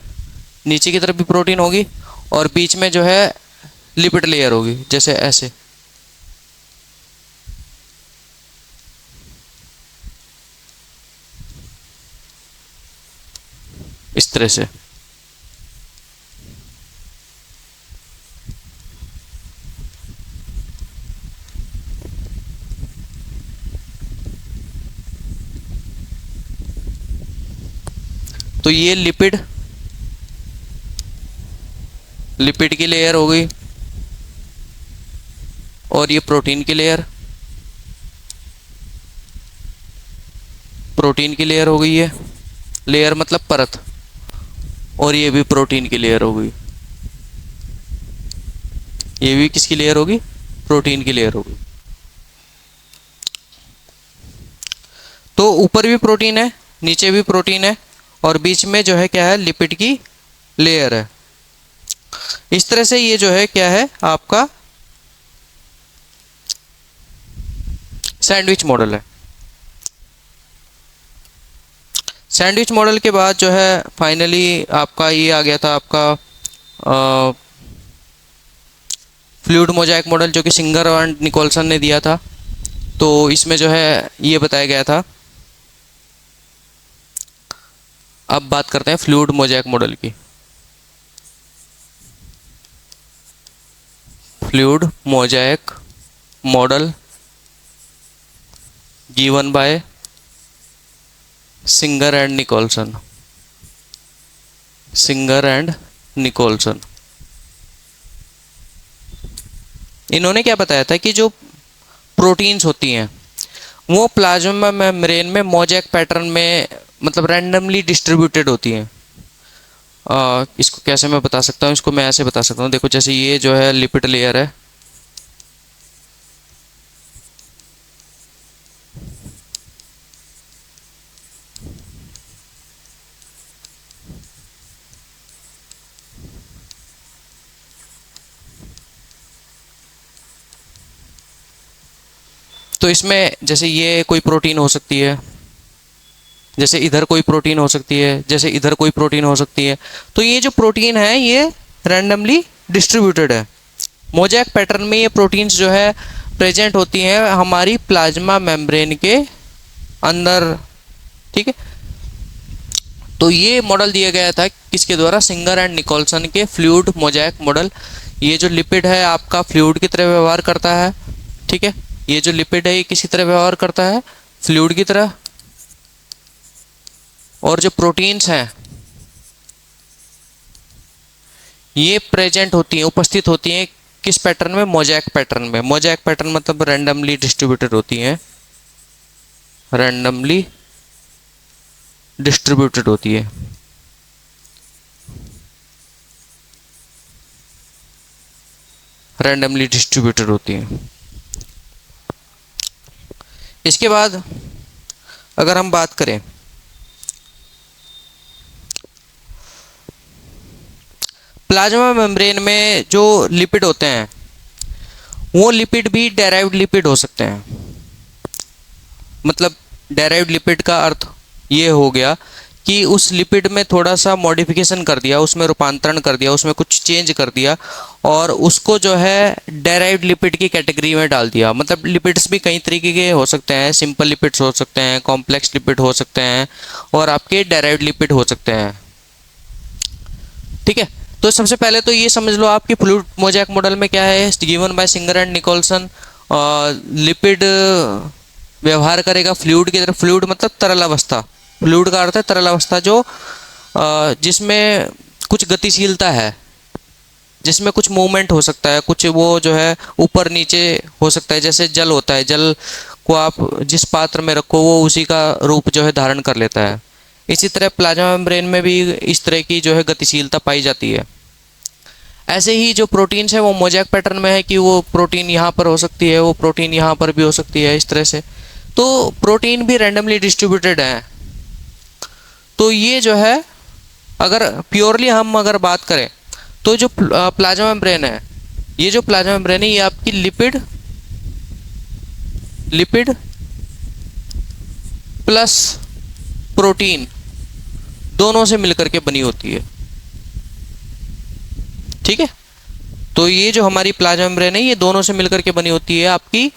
A: नीचे की तरफ भी प्रोटीन होगी, और बीच में जो है लिपिड लेयर होगी, जैसे ऐसे। इस तरह से। तो ये लिपिड की लेयर हो गई, और ये प्रोटीन की लेयर, प्रोटीन की लेयर हो गई है। लेयर मतलब परत। और ये भी प्रोटीन की लेयर हो गई। ये भी किसकी लेयर होगी, प्रोटीन की लेयर होगी। तो ऊपर भी प्रोटीन है, नीचे भी प्रोटीन है, और बीच में जो है क्या है, लिपिड की लेयर है। इस तरह से ये जो है क्या है, आपका सैंडविच मॉडल है। सैंडविच मॉडल के बाद जो है फाइनली आपका ये आ गया था आपका फ्लूइड मोज़ाइक मॉडल, जो कि सिंगर एंड निकोलसन ने दिया था। तो इसमें जो है ये बताया गया था। अब बात करते हैं फ्लूइड मोज़ाइक मॉडल की। Fluid mosaic model given by Singer and Nicolson. Singer and Nicolson, इन्होंने क्या बताया था कि जो प्रोटीन्स होती हैं वो प्लाज्मा मेम्ब्रेन में मोज़ाइक पैटर्न में, मतलब रैंडमली डिस्ट्रीब्यूटेड होती हैं। इसको कैसे मैं बता सकता हूँ, इसको मैं ऐसे बता सकता हूँ। देखो जैसे ये जो है लिपिड लेयर है, तो इसमें जैसे ये कोई प्रोटीन हो सकती है, जैसे इधर कोई प्रोटीन हो सकती है, जैसे इधर कोई प्रोटीन हो सकती है। तो ये जो प्रोटीन है ये रैंडमली डिस्ट्रीब्यूटेड है। मोज़ाइक पैटर्न में ये प्रोटीन्स जो है प्रेजेंट होती हैं हमारी प्लाज्मा मेम्ब्रेन के अंदर, ठीक है। तो ये मॉडल दिया गया था किसके द्वारा, सिंगर एंड निकोलसन के फ्लूइड मोज़ाइक मॉडल। ये जो लिपिड है आपका फ्लूइड की तरह व्यवहार करता है, ठीक है। ये जो लिपिड है ये किसी तरह व्यवहार करता है, फ्लूइड की तरह। और जो प्रोटीन्स हैं ये प्रेजेंट होती हैं, उपस्थित होती हैं किस पैटर्न में? मोज़ेक पैटर्न में। मोज़ेक पैटर्न मतलब रैंडमली डिस्ट्रीब्यूटेड होती हैं, रैंडमली डिस्ट्रीब्यूटेड होती है। रैंडमली डिस्ट्रीब्यूटेड होती है। इसके बाद अगर हम बात करें प्लाज्मा मेम्ब्रेन में जो लिपिड होते हैं वो लिपिड भी डेराइव्ड लिपिड हो सकते हैं। मतलब डेराइव्ड लिपिड का अर्थ ये हो गया कि उस लिपिड में थोड़ा सा मॉडिफिकेशन कर दिया, उसमें रूपांतरण कर दिया, उसमें कुछ चेंज कर दिया और उसको जो है डेराइव्ड लिपिड की कैटेगरी में डाल दिया। मतलब लिपिड्स भी कई तरीके के हो सकते हैं, सिंपल लिपिड्स हो सकते हैं, कॉम्प्लेक्स लिपिड हो सकते हैं और आपके डेराइव्ड लिपिड हो सकते हैं। ठीक है, तो सबसे पहले तो ये समझ लो आपकी फ्लूइड मोज़ेक मॉडल में क्या है, given by Singer and Nicolson. Lipid व्यवहार करेगा फ्लूइड की तरफ। फ्लूइड मतलब तरल अवस्था, फ्लूइड का अर्थ है तरल अवस्था, जो जिसमें कुछ गतिशीलता है, जिसमें कुछ मूवमेंट हो सकता है, कुछ वो जो है ऊपर नीचे हो सकता है। जैसे जल होता है, जल को आप जिस पात्र में रखो वो उसी का रूप जो है धारण कर लेता है। इसी तरह प्लाज्मा मेम्ब्रेन में भी इस तरह की जो है गतिशीलता पाई जाती है। ऐसे ही जो प्रोटीन्स है वो मोज़ेक पैटर्न में है कि वो प्रोटीन यहाँ पर हो सकती है, वो प्रोटीन यहाँ पर भी हो सकती है, इस तरह से। तो प्रोटीन भी रैंडमली डिस्ट्रीब्यूटेड है। तो ये जो है अगर प्योरली हम अगर बात करें तो जो प्लाज्मा मेम्ब्रेन है, ये जो प्लाज्मा मेम्ब्रेन है ये आपकी लिपिड प्लस प्रोटीन दोनों से मिलकर के बनी होती है। ठीक है, तो ये जो हमारी प्लाज्मा मेम्ब्रेन है ये दोनों से मिलकर के बनी होती है, आपकी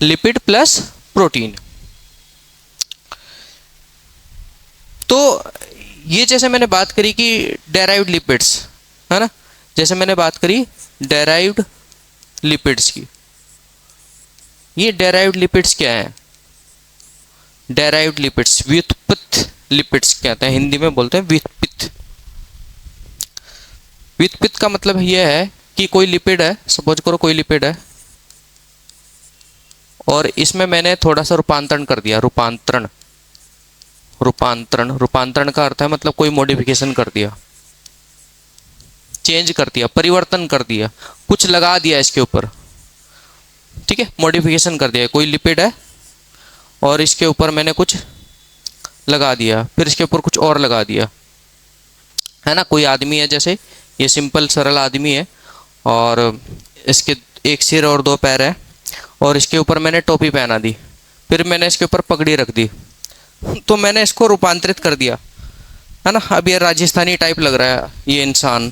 A: लिपिड प्लस प्रोटीन। तो ये जैसे मैंने बात करी कि डेराइव्ड लिपिड्स है ना, जैसे मैंने बात करी डेराइव्ड लिपिड्स की। ये डेराइव्ड लिपिड्स क्या है? डेराइव्ड लिपिड्स, व्युत्पन्न लिपिड्स कहते हैं, हिंदी में बोलते हैं व्युत्पन्न। व्युत्पन्न का मतलब यह है कि कोई लिपिड है, सपोज करो कोई लिपिड है और इसमें मैंने थोड़ा सा रूपांतरण कर दिया। रूपांतरण का अर्थ है मतलब कोई मॉडिफिकेशन कर दिया, चेंज कर दिया, परिवर्तन कर दिया, कुछ लगा दिया इसके ऊपर। ठीक है, मॉडिफिकेशन कर दिया। कोई लिपिड है और इसके ऊपर मैंने कुछ लगा दिया, फिर इसके ऊपर कुछ और लगा दिया, है ना। कोई आदमी है, जैसे ये सिंपल सरल आदमी है और इसके एक सिर और दो पैर है और इसके ऊपर मैंने टोपी पहना दी, फिर मैंने इसके ऊपर पगड़ी रख दी, तो मैंने इसको रूपांतरित कर दिया, है ना। अब ये राजस्थानी टाइप लग रहा है ये इंसान।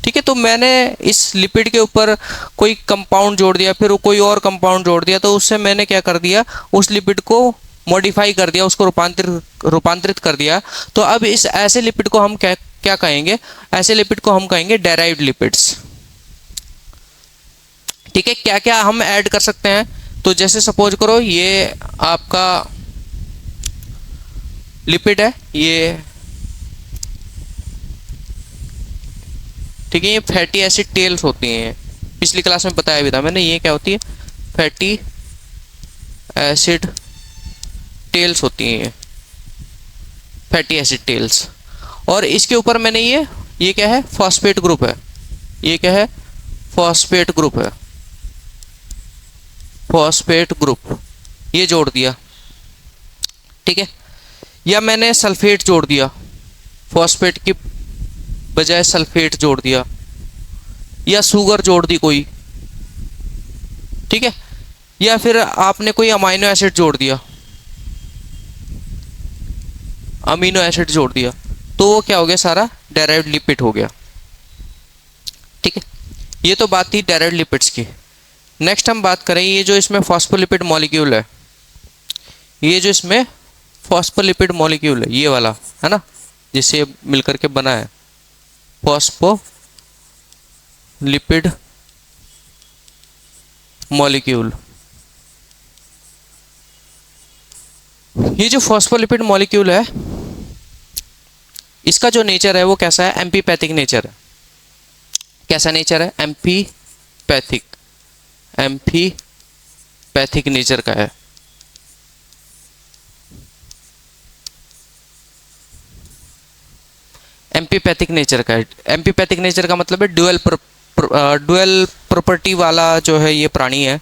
A: ठीक है, तो मैंने इस लिपिड के ऊपर कोई कंपाउंड जोड़ दिया, फिर कोई और कंपाउंड जोड़ दिया, तो उससे मैंने क्या कर दिया, उस लिपिड को मॉडिफाई कर दिया, उसको रूपांतरित कर दिया। तो अब इस ऐसे लिपिड को हम क्या कहेंगे? ऐसे लिपिड को हम कहेंगे डेराइव्ड लिपिड्स। ठीक है, क्या क्या हम ऐड कर सकते हैं? तो जैसे सपोज करो ये आपका लिपिड है, ये ठीक है, ये फैटी एसिड टेल्स होती हैं, पिछली क्लास में बताया भी था मैंने। ये क्या होती है? फैटी एसिड टेल्स होती हैं, फैटी एसिड टेल्स। और इसके ऊपर मैंने ये क्या है? फॉस्फेट ग्रुप है। ये क्या है? फॉस्फेट ग्रुप है, फॉस्फेट ग्रुप ये जोड़ दिया। ठीक है, या मैंने सल्फेट जोड़ दिया, फॉस्फेट की बजाय सल्फेट जोड़ दिया, या शुगर जोड़ दी कोई। ठीक है, या फिर आपने कोई अमीनो एसिड जोड़ दिया, अमीनो एसिड जोड़ दिया, तो वो क्या हो गया? सारा डेराइव्ड लिपिड हो गया। ठीक है, ये तो बात थी डेराइव्ड लिपिड्स की। नेक्स्ट हम बात करें, ये जो इसमें फॉस्फोलिपिड मॉलिक्यूल है, ये जो इसमें फॉस्फोलिपिड मॉलिक्यूल है, ये वाला है ना, जिससे मिलकर के बना है फॉस्फोलिपिड मॉलिक्यूल। ये जो फॉस्फोलिपिड मॉलिक्यूल है, इसका जो नेचर है वो कैसा है? एम्फीपैथिक नेचर है। कैसा नेचर है? एम्फीपैथिक, एम्फीपैथिक नेचर का है। एम्फीपैथिक नेचर का है। एम्फीपैथिक नेचर का मतलब है ड्यूअल प्रॉपर्टी वाला जो है ये प्राणी है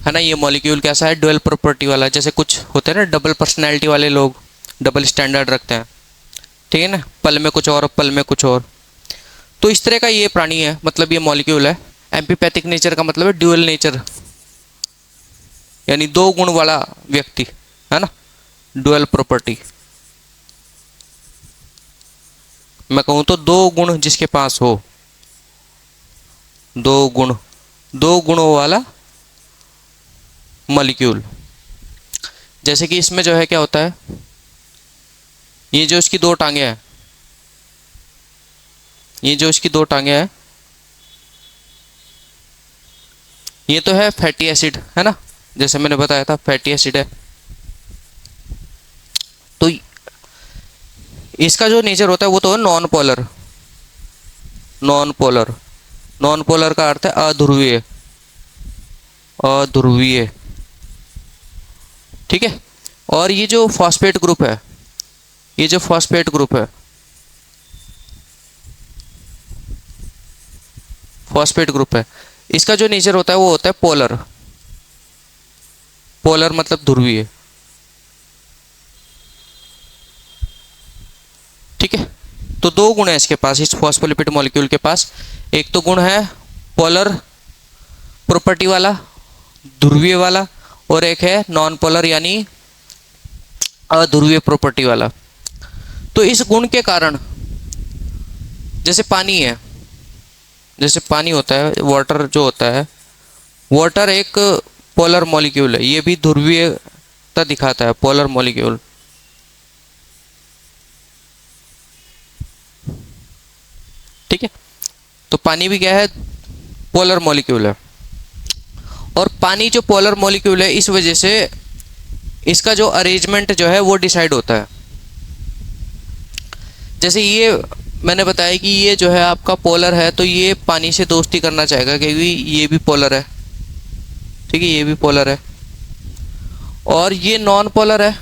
A: ना। ये मॉलिक्यूल कैसा है? ड्यूअल प्रॉपर्टी वाला। जैसे कुछ होते हैं ना डबल पर्सनैलिटी वाले लोग, डबल स्टैंडर्ड रखते हैं, ठीक है ना, पल में कुछ और पल में कुछ और। तो इस तरह का ये प्राणी है, मतलब ये मॉलिक्यूल है। एम्फीपैथिक नेचर का मतलब है ड्यूअल नेचर, यानी दो गुण वाला व्यक्ति, है ना, ड्यूअल प्रॉपर्टी। मैं कहूँ तो दो गुण जिसके पास हो, दो गुणों वाला मॉलिक्यूल। जैसे कि इसमें जो है क्या होता है, ये जो इसकी दो टांगे हैं, ये जो इसकी दो टांगे हैं, ये तो है फैटी एसिड, है ना, जैसे मैंने बताया था फैटी एसिड है। तो इसका जो नेचर होता है वो तो है non polar. Non polar, non polar का अर्थ है अध्रुवीय, अध्रुवीय, ठीक है। और ये जो फॉस्फेट ग्रुप है, ये जो फॉस्फेट ग्रुप है, फॉस्फेट ग्रुप है, इसका जो नेचर होता है वो होता है पोलर। पोलर मतलब ध्रुवीय, ठीक है। तो दो गुण है इसके पास, इस फॉस्फोलिपिड मॉलिक्यूल के पास। एक तो गुण है पोलर प्रॉपर्टी वाला, ध्रुवीय वाला, और एक है नॉन पोलर यानी अध्रुवीय प्रॉपर्टी वाला। तो इस गुण के कारण, जैसे पानी है, जैसे पानी होता है, वाटर जो होता है, वाटर एक पोलर मॉलिक्यूल है, ये भी ध्रुवीयता दिखाता है, पोलर मॉलिक्यूल, ठीक है। तो पानी भी क्या है? पोलर मॉलिक्यूल है। और पानी जो पोलर मॉलिक्यूल है, इस वजह से इसका जो अरेंजमेंट जो है वो डिसाइड होता है। जैसे ये मैंने बताया कि ये जो है आपका पोलर है, तो ये पानी से दोस्ती करना चाहेगा क्योंकि ये भी पोलर है, ठीक है, ये भी पोलर है। और ये नॉन पोलर है,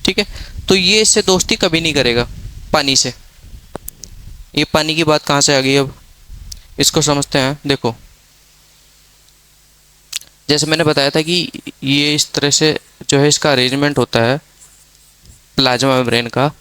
A: ठीक है, तो ये इससे दोस्ती कभी नहीं करेगा पानी से। ये पानी की बात कहाँ से आ गई? अब इसको समझते हैं। देखो, जैसे मैंने बताया था कि ये इस तरह से जो है इसका अरेंजमेंट होता है प्लाज्मा मेम्ब्रेन का।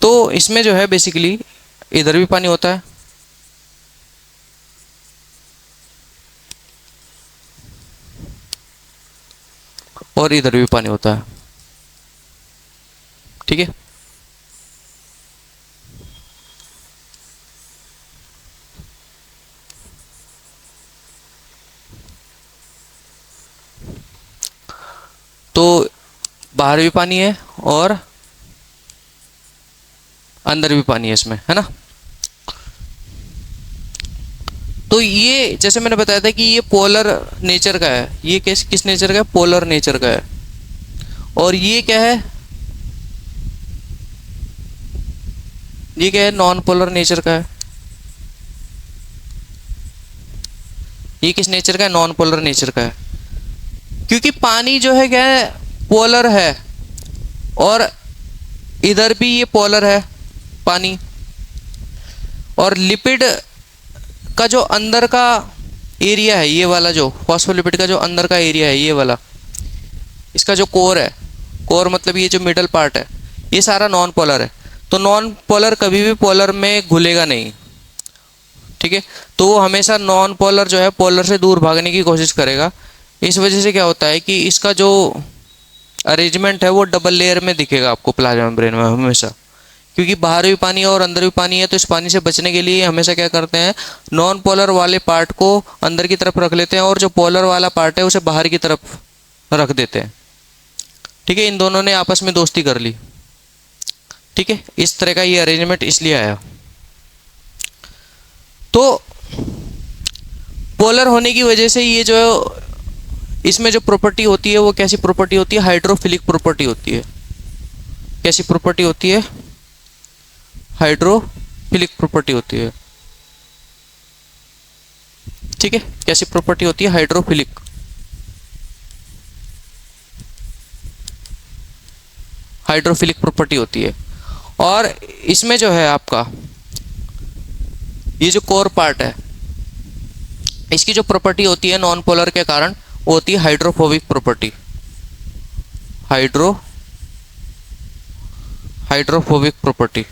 A: तो इसमें जो है बेसिकली इधर भी पानी होता है, और इधर भी पानी होता है, ठीक है। तो बाहर भी पानी है और अंदर भी पानी है इसमें, है ना। तो ये जैसे मैंने बताया था कि ये पोलर नेचर का है। ये किस नेचर का है? पोलर नेचर का है। और ये क्या है? ये क्या है? नॉन पोलर नेचर का है। ये किस नेचर का है? नॉन पोलर नेचर का है। क्योंकि पानी जो है क्या है? पोलर है, और इधर भी ये पोलर है पानी। और लिपिड का जो अंदर का एरिया है, ये वाला जो फॉस्फोलिपिड का जो अंदर का एरिया है, ये वाला, इसका जो कोर है, कोर मतलब ये जो मिडल पार्ट है, ये सारा नॉन पोलर है। तो नॉन पोलर कभी भी पोलर में घुलेगा नहीं, ठीक है। तो वो हमेशा नॉन पोलर जो है पोलर से दूर भागने की कोशिश करेगा। इस वजह से क्या होता है कि इसका जो अरेंजमेंट है वो डबल लेयर में दिखेगा आपको प्लाज्मा मेम्ब्रेन में हमेशा, क्योंकि बाहर भी पानी है और अंदर भी पानी है। तो इस पानी से बचने के लिए हमेशा क्या करते हैं, नॉन पोलर वाले पार्ट को अंदर की तरफ रख लेते हैं और जो पोलर वाला पार्ट है उसे बाहर की तरफ रख देते हैं, ठीक है। इन दोनों ने आपस में दोस्ती कर ली। ठीक है, इस तरह का ये अरेंजमेंट इसलिए आया। तो पोलर होने की वजह से ये जो इसमें जो प्रॉपर्टी होती है वो कैसी प्रॉपर्टी होती है, हाइड्रोफिलिक प्रॉपर्टी होती है। कैसी प्रॉपर्टी होती है, हाइड्रोफिलिक प्रॉपर्टी होती है। ठीक है, कैसी प्रॉपर्टी होती है, हाइड्रोफिलिक। हाइड्रोफिलिक प्रॉपर्टी होती है। और इसमें जो है आपका ये जो कोर पार्ट है, इसकी जो प्रॉपर्टी होती है नॉन पोलर के कारण, वो होती है hydrophobic property. Hydrophobic property.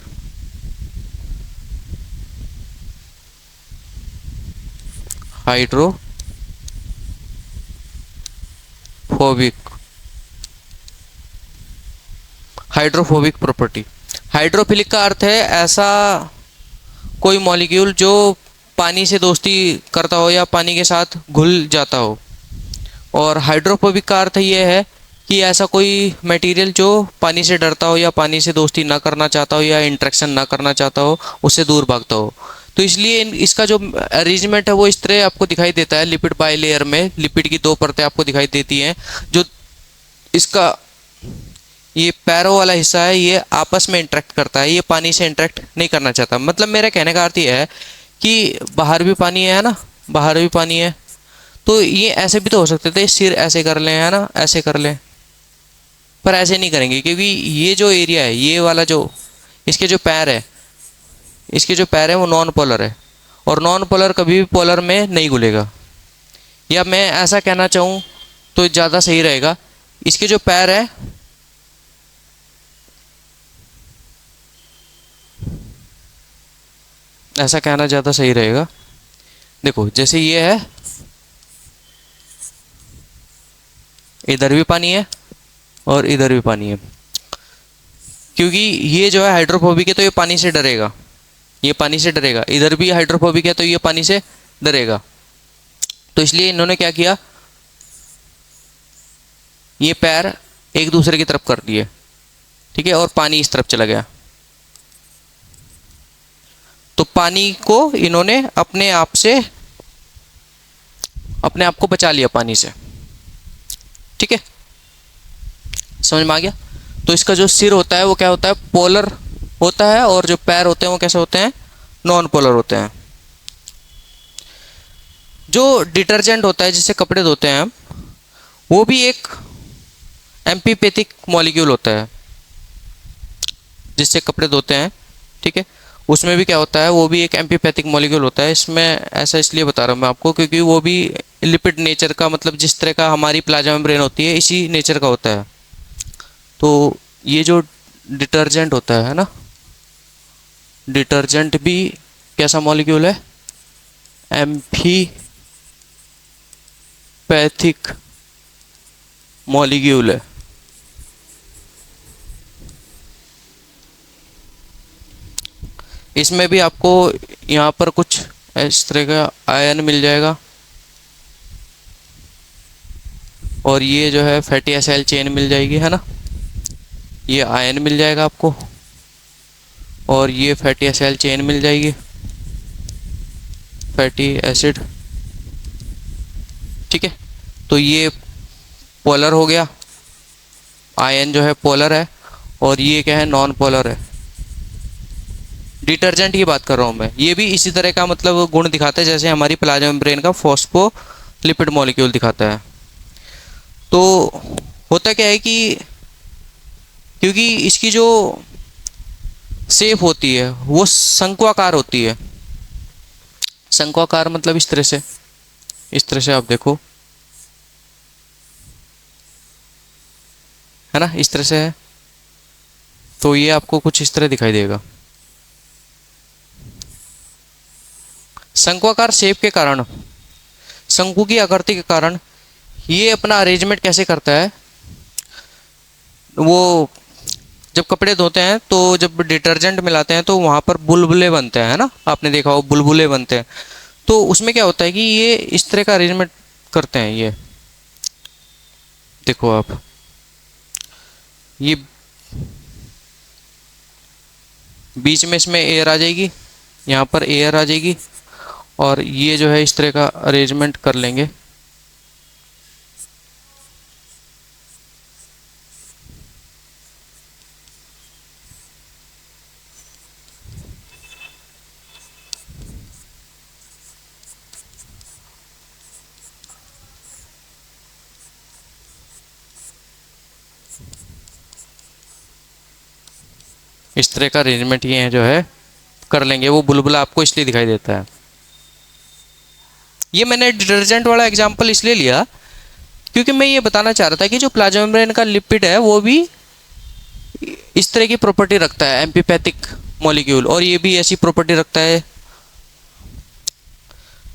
A: Hydrophobic property. Hydrophilic का अर्थ है ऐसा कोई मॉलिक्यूल जो पानी से दोस्ती करता हो या पानी के साथ घुल जाता हो। और हाइड्रोफोबिक का अर्थ ये है कि ऐसा कोई मटेरियल जो पानी से डरता हो या पानी से दोस्ती ना करना चाहता हो या इंटरेक्शन ना करना चाहता हो, उससे दूर भागता हो। तो इसलिए इसका जो अरेंजमेंट है वो इस तरह आपको दिखाई देता है। लिपिड बाई लेयर में लिपिड की 2 परतें आपको दिखाई देती हैं। जो इसका ये पैरों वाला हिस्सा है ये आपस में इंटरेक्ट करता है, ये पानी से इंटरेक्ट नहीं करना चाहता। मतलब मेरे कहने का अर्थ ये है कि बाहर भी पानी है ना, बाहर भी पानी है, तो ये ऐसे भी तो हो सकते थे, सिर ऐसे कर लें, है ना, ऐसे कर लें, पर ऐसे नहीं करेंगे क्योंकि ये जो एरिया है, ये वाला जो इसके जो पैर है, इसके जो पैर है वो नॉन पोलर है। और नॉन पोलर कभी भी पोलर में नहीं घुलेगा। या मैं ऐसा कहना चाहूँ तो ज़्यादा सही रहेगा, इसके जो पैर है, ऐसा कहना ज़्यादा सही रहेगा। देखो जैसे ये है, इधर भी पानी है और इधर भी पानी है, क्योंकि ये जो है हाइड्रोफोबिक है तो ये पानी से डरेगा, ये पानी से डरेगा। इधर भी हाइड्रोफोबिक है तो ये पानी से डरेगा। तो इसलिए इन्होंने क्या किया, ये पैर एक दूसरे की तरफ कर दिए, ठीक है, और पानी इस तरफ चला गया। तो पानी को इन्होंने अपने आप को बचा लिया पानी से। ठीक है, समझ में आ गया। तो इसका जो सिर होता है वो क्या होता है, पोलर होता है, और जो पैर होते हैं वो कैसे होते हैं, नॉन पोलर होते हैं। जो डिटर्जेंट होता है जिससे कपड़े धोते हैं हम, वो भी एक एम्पीपैथिक मॉलिक्यूल होता है जिससे कपड़े धोते हैं। ठीक है, उसमें भी क्या होता है, वो भी एक एम्पीपैथिक मॉलिक्यूल होता है। इसमें ऐसा इसलिए बता रहा हूँ मैं आपको क्योंकि वो भी लिपिड नेचर का, मतलब जिस तरह का हमारी प्लाज्मा मेम्ब्रेन होती है इसी नेचर का होता है। तो ये जो डिटर्जेंट होता है ना, डिटर्जेंट भी कैसा मॉलिक्यूल है, एम्फीपैथिक मॉलिक्यूल है। इसमें भी आपको यहाँ पर कुछ इस तरह का आयन मिल जाएगा, और ये जो है फैटी एसिड चेन मिल जाएगी, है ना, ये आयन मिल जाएगा आपको, और ये फैटी एसिड चेन मिल जाएगी, फैटी एसिड। ठीक है, तो ये पोलर हो गया, आयन जो है पोलर है, और ये क्या है, नॉन पोलर है। डिटर्जेंट की बात कर रहा हूँ मैं, ये भी इसी तरह का मतलब गुण दिखाता है जैसे हमारी प्लाज्मा मेम्ब्रेन का फॉस्फोलिपिड मॉलिक्यूल दिखाता है। तो होता क्या है कि क्योंकि इसकी जो शेप होती है वो शंक्वाकार होती है। शंक्वाकार मतलब इस तरह से आप देखो, है ना, इस तरह से है। तो ये आपको कुछ इस तरह दिखाई देगा। शंक्वाकार शेप के कारण, शंकु की आकृति के कारण ये अपना अरेंजमेंट कैसे करता है, वो जब कपड़े धोते हैं तो जब डिटर्जेंट मिलाते हैं तो वहाँ पर बुलबुले बनते हैं, है ना, आपने देखा हो बुलबुले बनते हैं। तो उसमें क्या होता है कि ये इस तरह का अरेंजमेंट करते हैं। ये देखो आप, ये बीच में इसमें एयर आ जाएगी, यहाँ पर एयर आ जाएगी, और ये जो है इस तरह का अरेंजमेंट कर लेंगे। इस तरह का अरेंजमेंट ये जो है कर लेंगे। वो बुलबुला आपको इसलिए दिखाई देता है। ये मैंने डिटर्जेंट वाला एग्जांपल इसलिए लिया क्योंकि मैं ये बताना चाह रहा था कि जो प्लाज्मा मेम्ब्रेन का लिपिड है वो भी इस तरह की प्रॉपर्टी रखता है, एम्फीपैथिक मॉलिक्यूल, और ये भी ऐसी प्रॉपर्टी रखता है।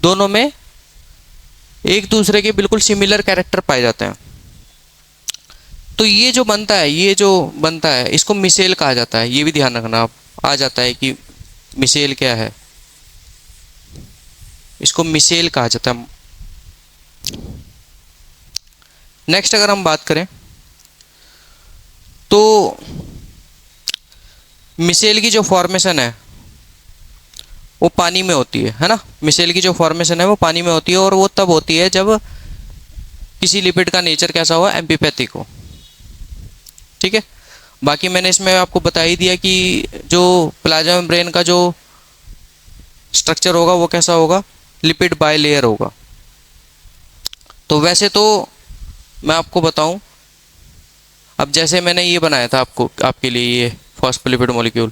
A: दोनों में एक दूसरे के बिल्कुल सिमिलर कैरेक्टर पाए जाते हैं। तो ये जो बनता है इसको मिसेल कहा जाता है। ये भी ध्यान रखना आप, आ जाता है कि मिसेल क्या है, इसको मिसेल कहा जाता है। नेक्स्ट अगर हम बात करें तो मिसेल की जो फॉर्मेशन है वो पानी में होती है ना। मिसेल की जो फॉर्मेशन है वो पानी में होती है, और वो तब होती है जब किसी लिपिड का नेचर कैसा हो, एम्फीपैथिक हो। ठीक है, बाकी मैंने इसमें आपको बता ही दिया कि जो प्लाज्मा मेम्ब्रेन का जो स्ट्रक्चर होगा वो कैसा होगा, लिपिड बाइलेयर होगा। तो वैसे तो मैं आपको बताऊं, अब जैसे मैंने ये बनाया था आपके लिए ये फॉस्फोलिपिड मॉलिक्यूल,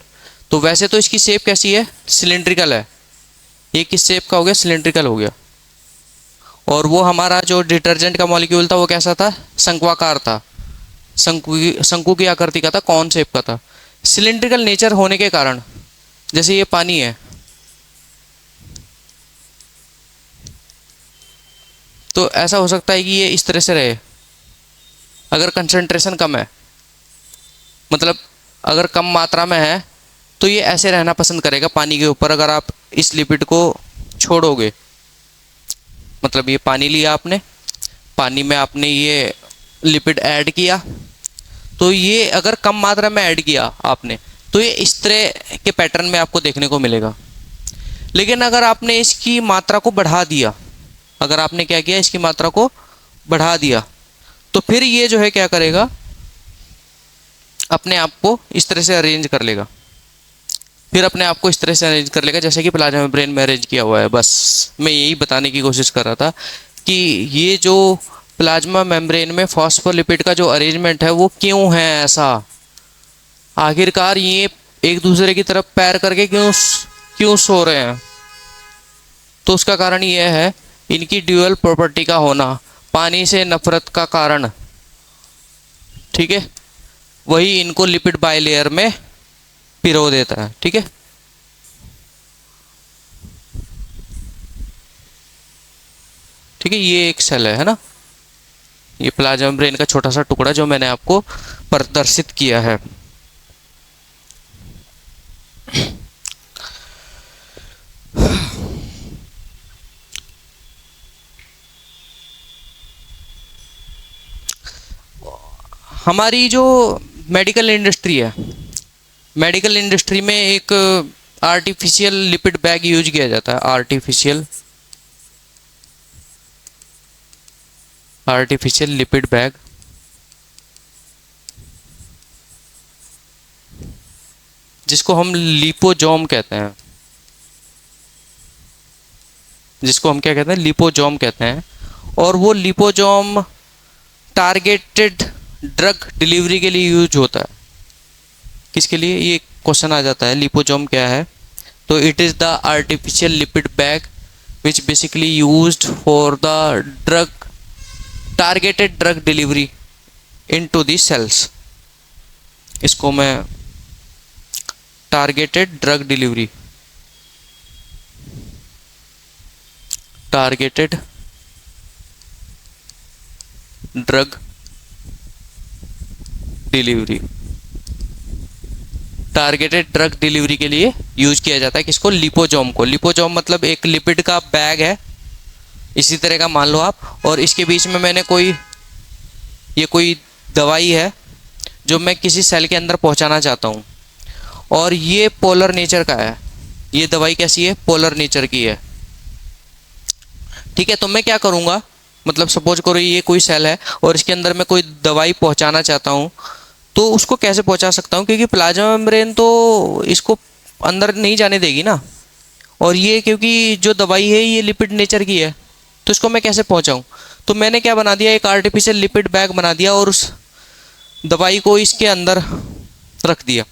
A: तो वैसे तो इसकी शेप कैसी है, सिलेंड्रिकल है। ये किस शेप का हो गया, सिलेंड्रिकल हो गया। और वो हमारा जो डिटर्जेंट का मॉलिक्यूल था वो कैसा था, शंक्वाकार था, शंकु की आकृति का था, कॉन शेप का था। सिलेंड्रिकल नेचर होने के कारण, जैसे ये पानी है तो ऐसा हो सकता है कि ये इस तरह से रहे अगर कंसंट्रेशन कम है, मतलब अगर कम मात्रा में है तो ये ऐसे रहना पसंद करेगा पानी के ऊपर। अगर आप इस लिपिड को छोड़ोगे, मतलब ये पानी लिया आपने, पानी में आपने ये लिपिड ऐड किया, तो ये अगर कम मात्रा में ऐड किया आपने तो ये इस तरह के पैटर्न में आपको देखने को मिलेगा। लेकिन अगर आपने इसकी मात्रा को बढ़ा दिया, अगर आपने क्या किया, इसकी मात्रा को बढ़ा दिया, तो फिर ये जो है क्या करेगा, अपने आप को इस तरह से अरेंज कर लेगा। फिर अपने आप को इस तरह से अरेंज कर लेगा जैसे कि प्लाज्मा मेम्ब्रेन में अरेंज किया हुआ है। बस मैं यही बताने की कोशिश कर रहा था कि ये जो प्लाज्मा मेम्ब्रेन में फॉस्फोलिपिड का जो अरेंजमेंट है वो क्यों है ऐसा, आखिरकार ये एक दूसरे की तरफ पैर करके क्यों सो रहे हैं। तो उसका कारण ये है इनकी ड्यूअल प्रॉपर्टी का होना, पानी से नफरत का कारण। ठीक है, वही इनको लिपिड बाइलेयर में पिरो देता है। ठीक है, ठीक है, ये एक सेल है ना, ये प्लाज्मा मेम्ब्रेन का छोटा सा टुकड़ा जो मैंने आपको प्रदर्शित किया है। हमारी जो मेडिकल इंडस्ट्री है, मेडिकल इंडस्ट्री में एक आर्टिफिशियल लिपिड बैग यूज किया जाता है। आर्टिफिशियल लिपिड बैग, जिसको हम लिपोजोम कहते हैं, जिसको हम क्या कहते हैं, लिपोजोम कहते हैं। और वो लिपोजोम टारगेटेड ड्रग डिलीवरी के लिए यूज होता है। किसके लिए, ये क्वेश्चन आ जाता है, लिपोजोम क्या है। तो it is the artificial lipid bag which basically used for the drug targeted drug delivery into the cells. इसको मैं targeted drug delivery, targeted drug delivery, targeted drug delivery के लिए यूज किया जाता है। किसको, लिपोजोम को। लिपोजोम मतलब एक लिपिड का बैग है इसी तरह का, मान लो आप, और इसके बीच में मैंने कोई दवाई है जो मैं किसी सेल के अंदर पहुंचाना चाहता हूं, और ये पोलर नेचर का है। ये दवाई कैसी है? पोलर नेचर की है। ठीक है, तो मैं क्या करूँगा, मतलब सपोज करो ये कोई सेल है और इसके अंदर मैं कोई दवाई पहुंचाना चाहता हूँ, तो उसको कैसे पहुंचा सकता हूँ? क्योंकि प्लाज्मा मेम्ब्रेन तो इसको अंदर नहीं जाने देगी ना, और ये क्योंकि जो दवाई है ये लिपिड नेचर की है, तो इसको मैं कैसे पहुंचाऊं? तो मैंने क्या बना दिया, एक आर्टिफिशियल लिपिड बैग बना दिया और उस दवाई को इसके अंदर रख दिया,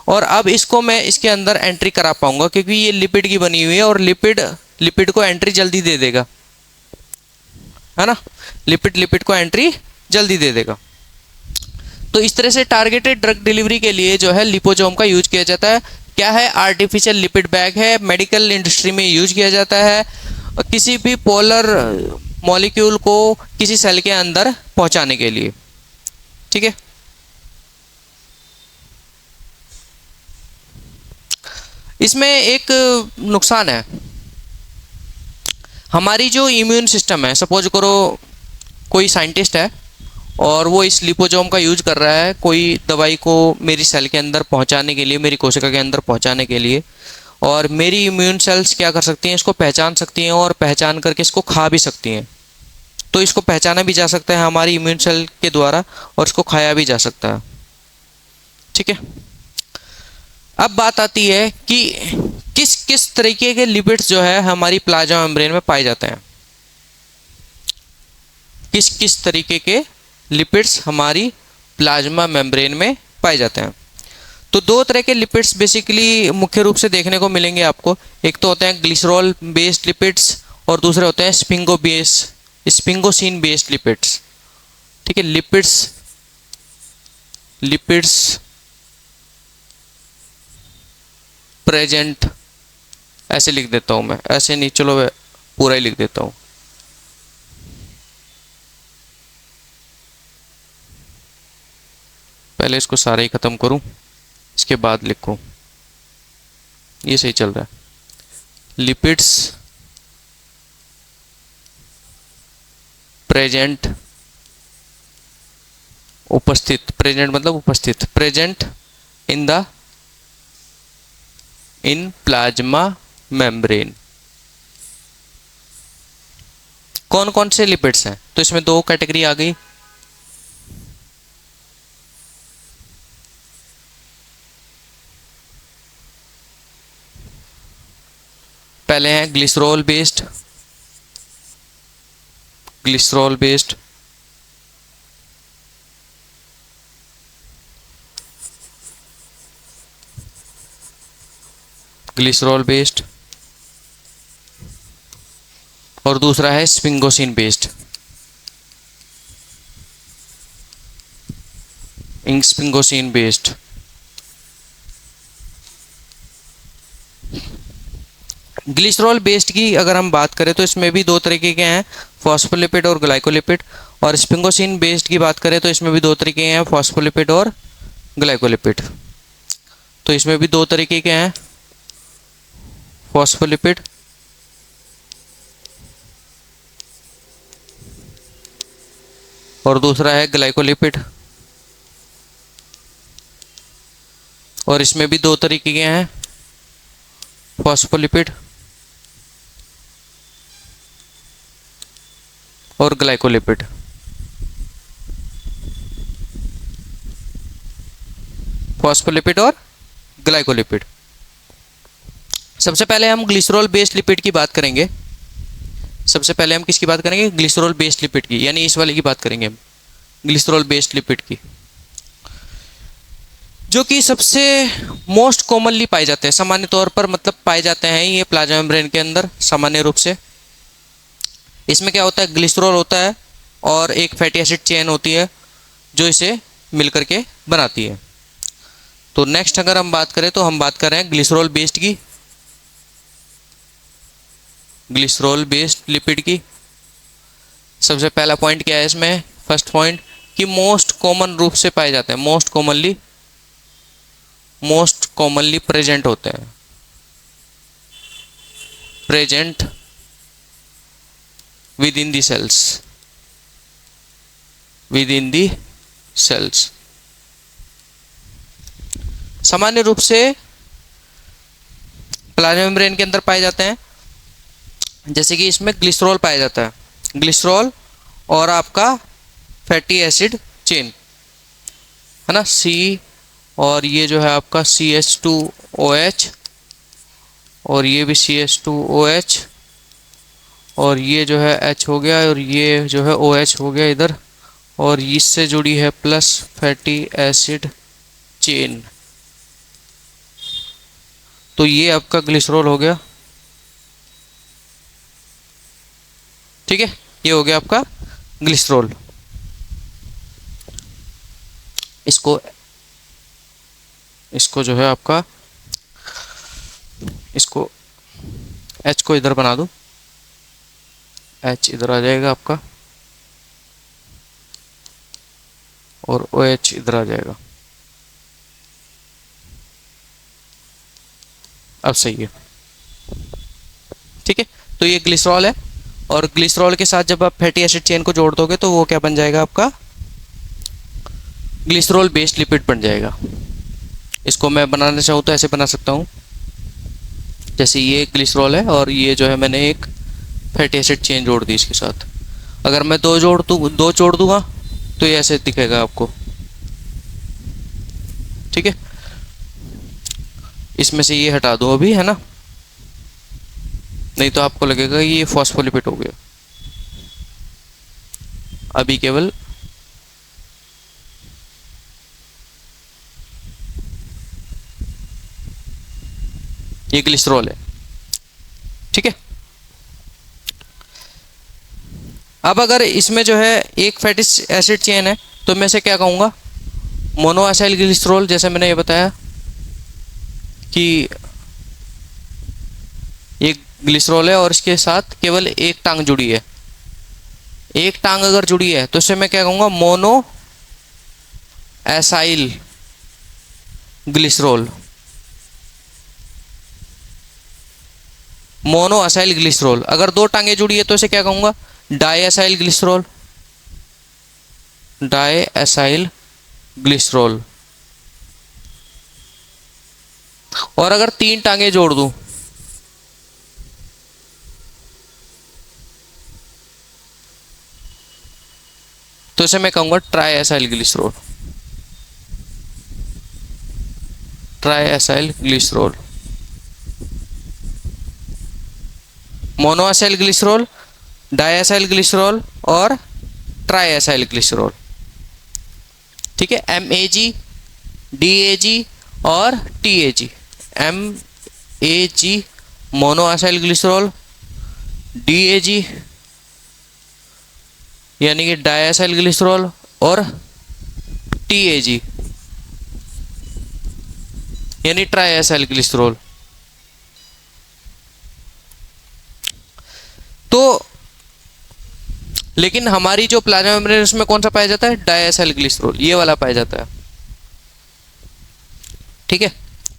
A: और अब इसको मैं इसके अंदर एंट्री करा पाऊंगा क्योंकि ये लिपिड की बनी हुई है, और लिपिड को एंट्री जल्दी दे देगा, है ना। लिपिड को एंट्री जल्दी दे देगा। तो इस तरह से टारगेटेड ड्रग डिलीवरी के लिए जो है लिपोसोम का यूज किया जाता है। क्या है? आर्टिफिशियल लिपिड बैग है, मेडिकल इंडस्ट्री में यूज किया जाता है किसी भी पोलर मॉलिक्यूल को किसी सेल के अंदर पहुंचाने के लिए। ठीक है, इसमें एक नुकसान है। हमारी जो इम्यून सिस्टम है, सपोज करो कोई साइंटिस्ट है और वो इस लिपोसोम का यूज कर रहा है कोई दवाई को मेरी सेल के अंदर पहुंचाने के लिए, मेरी कोशिका के अंदर पहुंचाने के लिए, और मेरी इम्यून सेल्स क्या कर सकती हैं, इसको पहचान सकती हैं और पहचान करके इसको खा भी सकती हैं। तो इसको पहचाना भी जा सकता है हमारी इम्यून सेल के द्वारा और इसको खाया भी जा सकता है। ठीक है, अब बात आती है कि किस किस तरीके के लिपिड्स जो है हमारी प्लाज्मा मेम्ब्रेन में पाए जाते हैं। किस किस तरीके के लिपिड्स हमारी प्लाज्मा मेम्ब्रेन में पाए जाते हैं? तो दो तरह के लिपिड्स बेसिकली मुख्य रूप से देखने को मिलेंगे आपको। एक तो होते हैं ग्लिसरॉल बेस्ड लिपिड्स और दूसरे होते हैं स्पिंगोसिन बेस्ड लिपिड्स। ठीक है, लिपिड्स प्रेजेंट, ऐसे लिख देता हूं मैं, ऐसे नहीं, चलो मैं पूरा ही लिख देता हूं। पहले इसको सारा ही खत्म करूं, इसके बाद लिखूं, ये सही चल रहा है। लिपिड्स प्रेजेंट, उपस्थित, प्रेजेंट मतलब उपस्थित, प्रेजेंट इन प्लाज्मा मेम्ब्रेन। कौन कौन से लिपिड्स हैं? तो इसमें दो कैटेगरी आ गई। पहले हैं glycerol based, glycerol based, glycerol based, और दूसरा है स्पिंगोसिन बेस्ड, स्पिंगोसिन बेस्ड। ग्लिसरॉल बेस्ड की अगर हम बात करें तो इसमें भी दो तरीके के हैं, फॉस्फोलिपिड और ग्लाइकोलिपिड, और स्पिंगोसिन बेस्ड की बात करें तो इसमें भी दो तरीके हैं, फॉस्फोलिपिड और ग्लाइकोलिपिड। तो इसमें भी दो तरीके के हैं, फॉस्फोलिपिड और दूसरा है ग्लाइकोलिपिड, और इसमें भी दो तरीके के हैं, फॉस्फोलिपिड और ग्लाइकोलिपिड। फॉस्फोलिपिड और ग्लाइकोलिपिड। सबसे पहले हम ग्लिसरॉल बेस्ड लिपिड की बात करेंगे। सबसे पहले हम किसकी बात करेंगे? ग्लिसरॉल बेस्ड लिपिड की, यानी इस वाले की बात करेंगे हम, ग्लिसरॉल बेस्ड लिपिड की, जो कि सबसे मोस्ट कॉमनली पाए जाते हैं, सामान्य तौर पर मतलब पाए जाते हैं ये प्लाज्मा मेम्ब्रेन के अंदर सामान्य रूप से। इसमें क्या होता है? ग्लिसरॉल होता है और एक फैटी एसिड चेन होती है जो इसे मिलकर के बनाती है। तो नेक्स्ट अगर हम बात करें तो हम बात कर रहे हैं ग्लिसरॉल बेस्ड की, ग्लिसरॉल बेस्ड लिपिड की। सबसे पहला पॉइंट क्या है इसमें? फर्स्ट पॉइंट कि मोस्ट कॉमन रूप से पाए जाते हैं, मोस्ट कॉमनली प्रेजेंट होते हैं, present within the cells, within the cells. सामान्य रूप से प्लाज्मा मेम्ब्रेन के अंदर पाए जाते हैं, जैसे कि इसमें ग्लिसरॉल पाया जाता है, ग्लिसरॉल और आपका फैटी एसिड चेन, है ना, सी, और ये जो है आपका CH2OH, और ये भी CH2OH, और ये जो है H हो गया, और ये जो है OH हो गया इधर, और इससे जुड़ी है प्लस फैटी एसिड चेन। तो ये आपका ग्लिसरॉल हो गया, ठीक है, ये हो गया आपका ग्लिसरॉल। इसको जो है आपका, इसको H को इधर बना दो, H इधर आ जाएगा आपका, और OH इधर आ जाएगा। अब सही है, ठीक है। तो ये ग्लिसरॉल है, और ग्लिसरॉल के साथ जब आप फैटी एसिड चेन को जोड़ दोगे तो वो क्या बन जाएगा आपका, ग्लिसरॉल बेस्ड लिपिड बन जाएगा। इसको मैं बनाना चाहूँ तो ऐसे बना सकता हूँ, जैसे ये ग्लिसरॉल है और ये जो है मैंने एक फैटी एसिड चेन जोड़ दी इसके साथ। अगर मैं दो जोड़ दूंगा तो ये ऐसे दिखेगा आपको, ठीक है। इसमें से ये हटा दो अभी, है ना, नहीं तो आपको लगेगा ये फॉस्फोलिपिड हो गया। अभी केवल ये ग्लिसरॉल है, ठीक है। अब अगर इसमें जो है एक फैटी एसिड चेन है तो मैं इसे क्या कहूँगा, मोनोएसाइल ग्लिसरॉल। जैसे मैंने ये बताया कि ये ग्लिसरॉल है और इसके साथ केवल एक टांग जुड़ी है, एक टांग अगर जुड़ी है तो इसे मैं क्या कहूँगा, mono acyl glycerol, mono acyl glycerol. अगर दो टांगे जुड़ी है तो इसे क्या कहूँगा, di acyl glycerol, di acyl glycerol. और अगर तीन टांगे जोड़ दूं तो इसे मैं कहूंगा tri acyl glycerol, tri acyl glycerol. Monoacyl glycerol, diacyl glycerol और ट्राइएसाइल ग्लिसरॉल, ठीक है। MAG, DAG और TAG। MAG मोनोएसाइल ग्लिसरॉल, DAG यानी कि डाइएसाइल ग्लिसरॉल, और TAG यानी ट्राइएसाइल ग्लिसरॉल। तो लेकिन हमारी जो प्लाज्मा मेम्ब्रेन उसमें कौन सा पाया जाता है, डाइएसाइल ग्लिसरॉल, ये वाला पाया जाता है, ठीक है।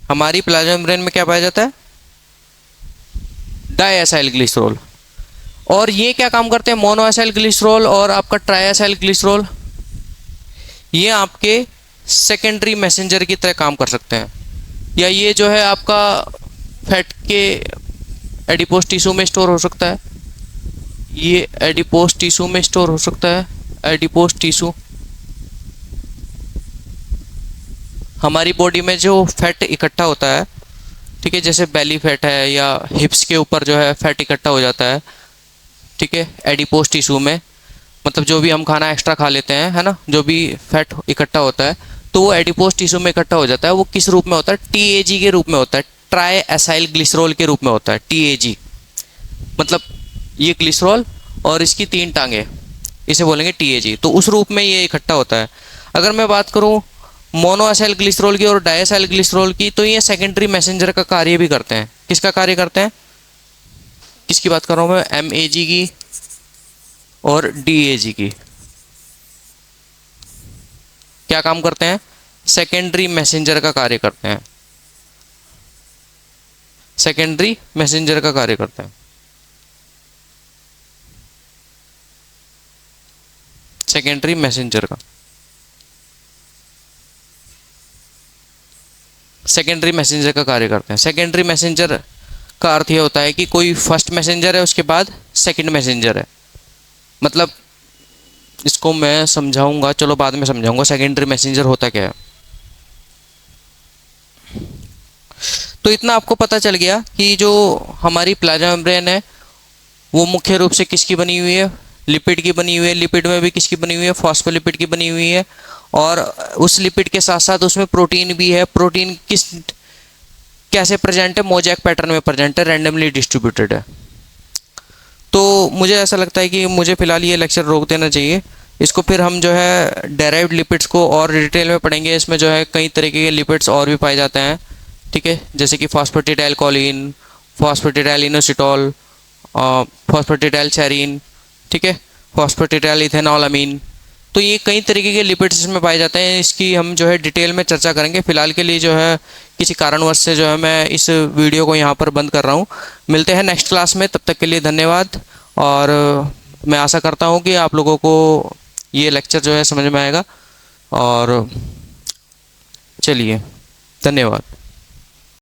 A: हमारी प्लाज्मा मेम्ब्रेन में क्या पाया जाता है, डाइएसाइल ग्लिसरॉल। और ये क्या काम करते हैं, मोनोएसाइल ग्लिसरॉल और आपका ट्राइएसाइल ग्लिसरॉल, ये आपके सेकेंडरी मैसेंजर की तरह काम कर सकते हैं, या ये जो है आपका फैट के एडिपोज टिश्यू में स्टोर हो सकता है, ये एडिपोज टिश्यू में स्टोर हो सकता है। एडिपोज टिश्यू हमारी बॉडी में जो फैट इकट्ठा होता है, ठीक है, जैसे बेली फैट है या हिप्स के ऊपर जो है फैट इकट्ठा हो जाता है, ठीक है, एडिपोज टिश्यू में, मतलब जो भी हम खाना एक्स्ट्रा खा लेते हैं, है ना, जो भी फैट इकट्ठा होता है तो वो एडिपोज टिश्यू में इकट्ठा हो जाता है। वो किस रूप में होता है, TAG के रूप में होता है, ट्राई एसाइल ग्लिसरॉल के रूप में होता है। TAG मतलब ये ग्लिसरॉल और इसकी तीन टांगे, इसे बोलेंगे TAG। तो उस रूप में ये इकट्ठा होता है। अगर मैं बात करूं मोनोएसाइल ग्लिसरॉल की और डाइएसाइल ग्लिसरॉल की, तो ये सेकेंडरी मैसेंजर का कार्य भी करते हैं। किसका कार्य करते हैं, किसकी बात कर रहा हूं मैं, MAG की और DAG की। क्या काम करते हैं, सेकेंडरी मैसेंजर का कार्य करते हैं, सेकेंडरी मैसेंजर का कार्य करते हैं, सेकेंडरी मैसेंजर का, सेकेंडरी मैसेंजर का कार्य करते हैं। सेकेंडरी मैसेंजर का अर्थ ये होता है कि कोई फर्स्ट मैसेंजर है, उसके बाद सेकंड मैसेंजर है। मतलब इसको मैं समझाऊंगा, चलो बाद में समझाऊंगा सेकेंडरी मैसेंजर होता क्या है। तो इतना आपको पता चल गया कि जो हमारी प्लाज्मा मेम्ब्रेन है वो मुख्य रूप से किसकी बनी हुई है, लिपिड की बनी हुई है। लिपिड में भी किसकी बनी हुई है, फॉस्फोलिपिड की बनी हुई है। और उस लिपिड के साथ साथ उसमें प्रोटीन भी है। प्रोटीन किस कैसे प्रेजेंट है, मोजैक पैटर्न में प्रेजेंट है, रैंडमली डिस्ट्रीब्यूटेड है। तो मुझे ऐसा लगता है कि मुझे फिलहाल ये लेक्चर रोक देना चाहिए। इसको फिर हम जो है डेराइव्ड लिपिड्स को और डिटेल में पढ़ेंगे। इसमें जो है कई तरीके के लिपिड्स और भी पाए जाते हैं, ठीक है, जैसे कि phosphatidyl choline, phosphatidyl inositol, phosphatidyl serine, ठीक है, फॉस्फेटिडाइल इथेनॉलअमीन। तो ये कई तरीके के लिपिड्स इसमें पाए जाते हैं। इसकी हम जो है डिटेल में चर्चा करेंगे। फिलहाल के लिए जो है किसी कारणवश से जो है मैं इस वीडियो को यहाँ पर बंद कर रहा हूँ। मिलते हैं नेक्स्ट क्लास में, तब तक के लिए धन्यवाद। और मैं आशा करता हूँ कि आप लोगों को ये लेक्चर जो है समझ में आएगा। और चलिए, धन्यवाद।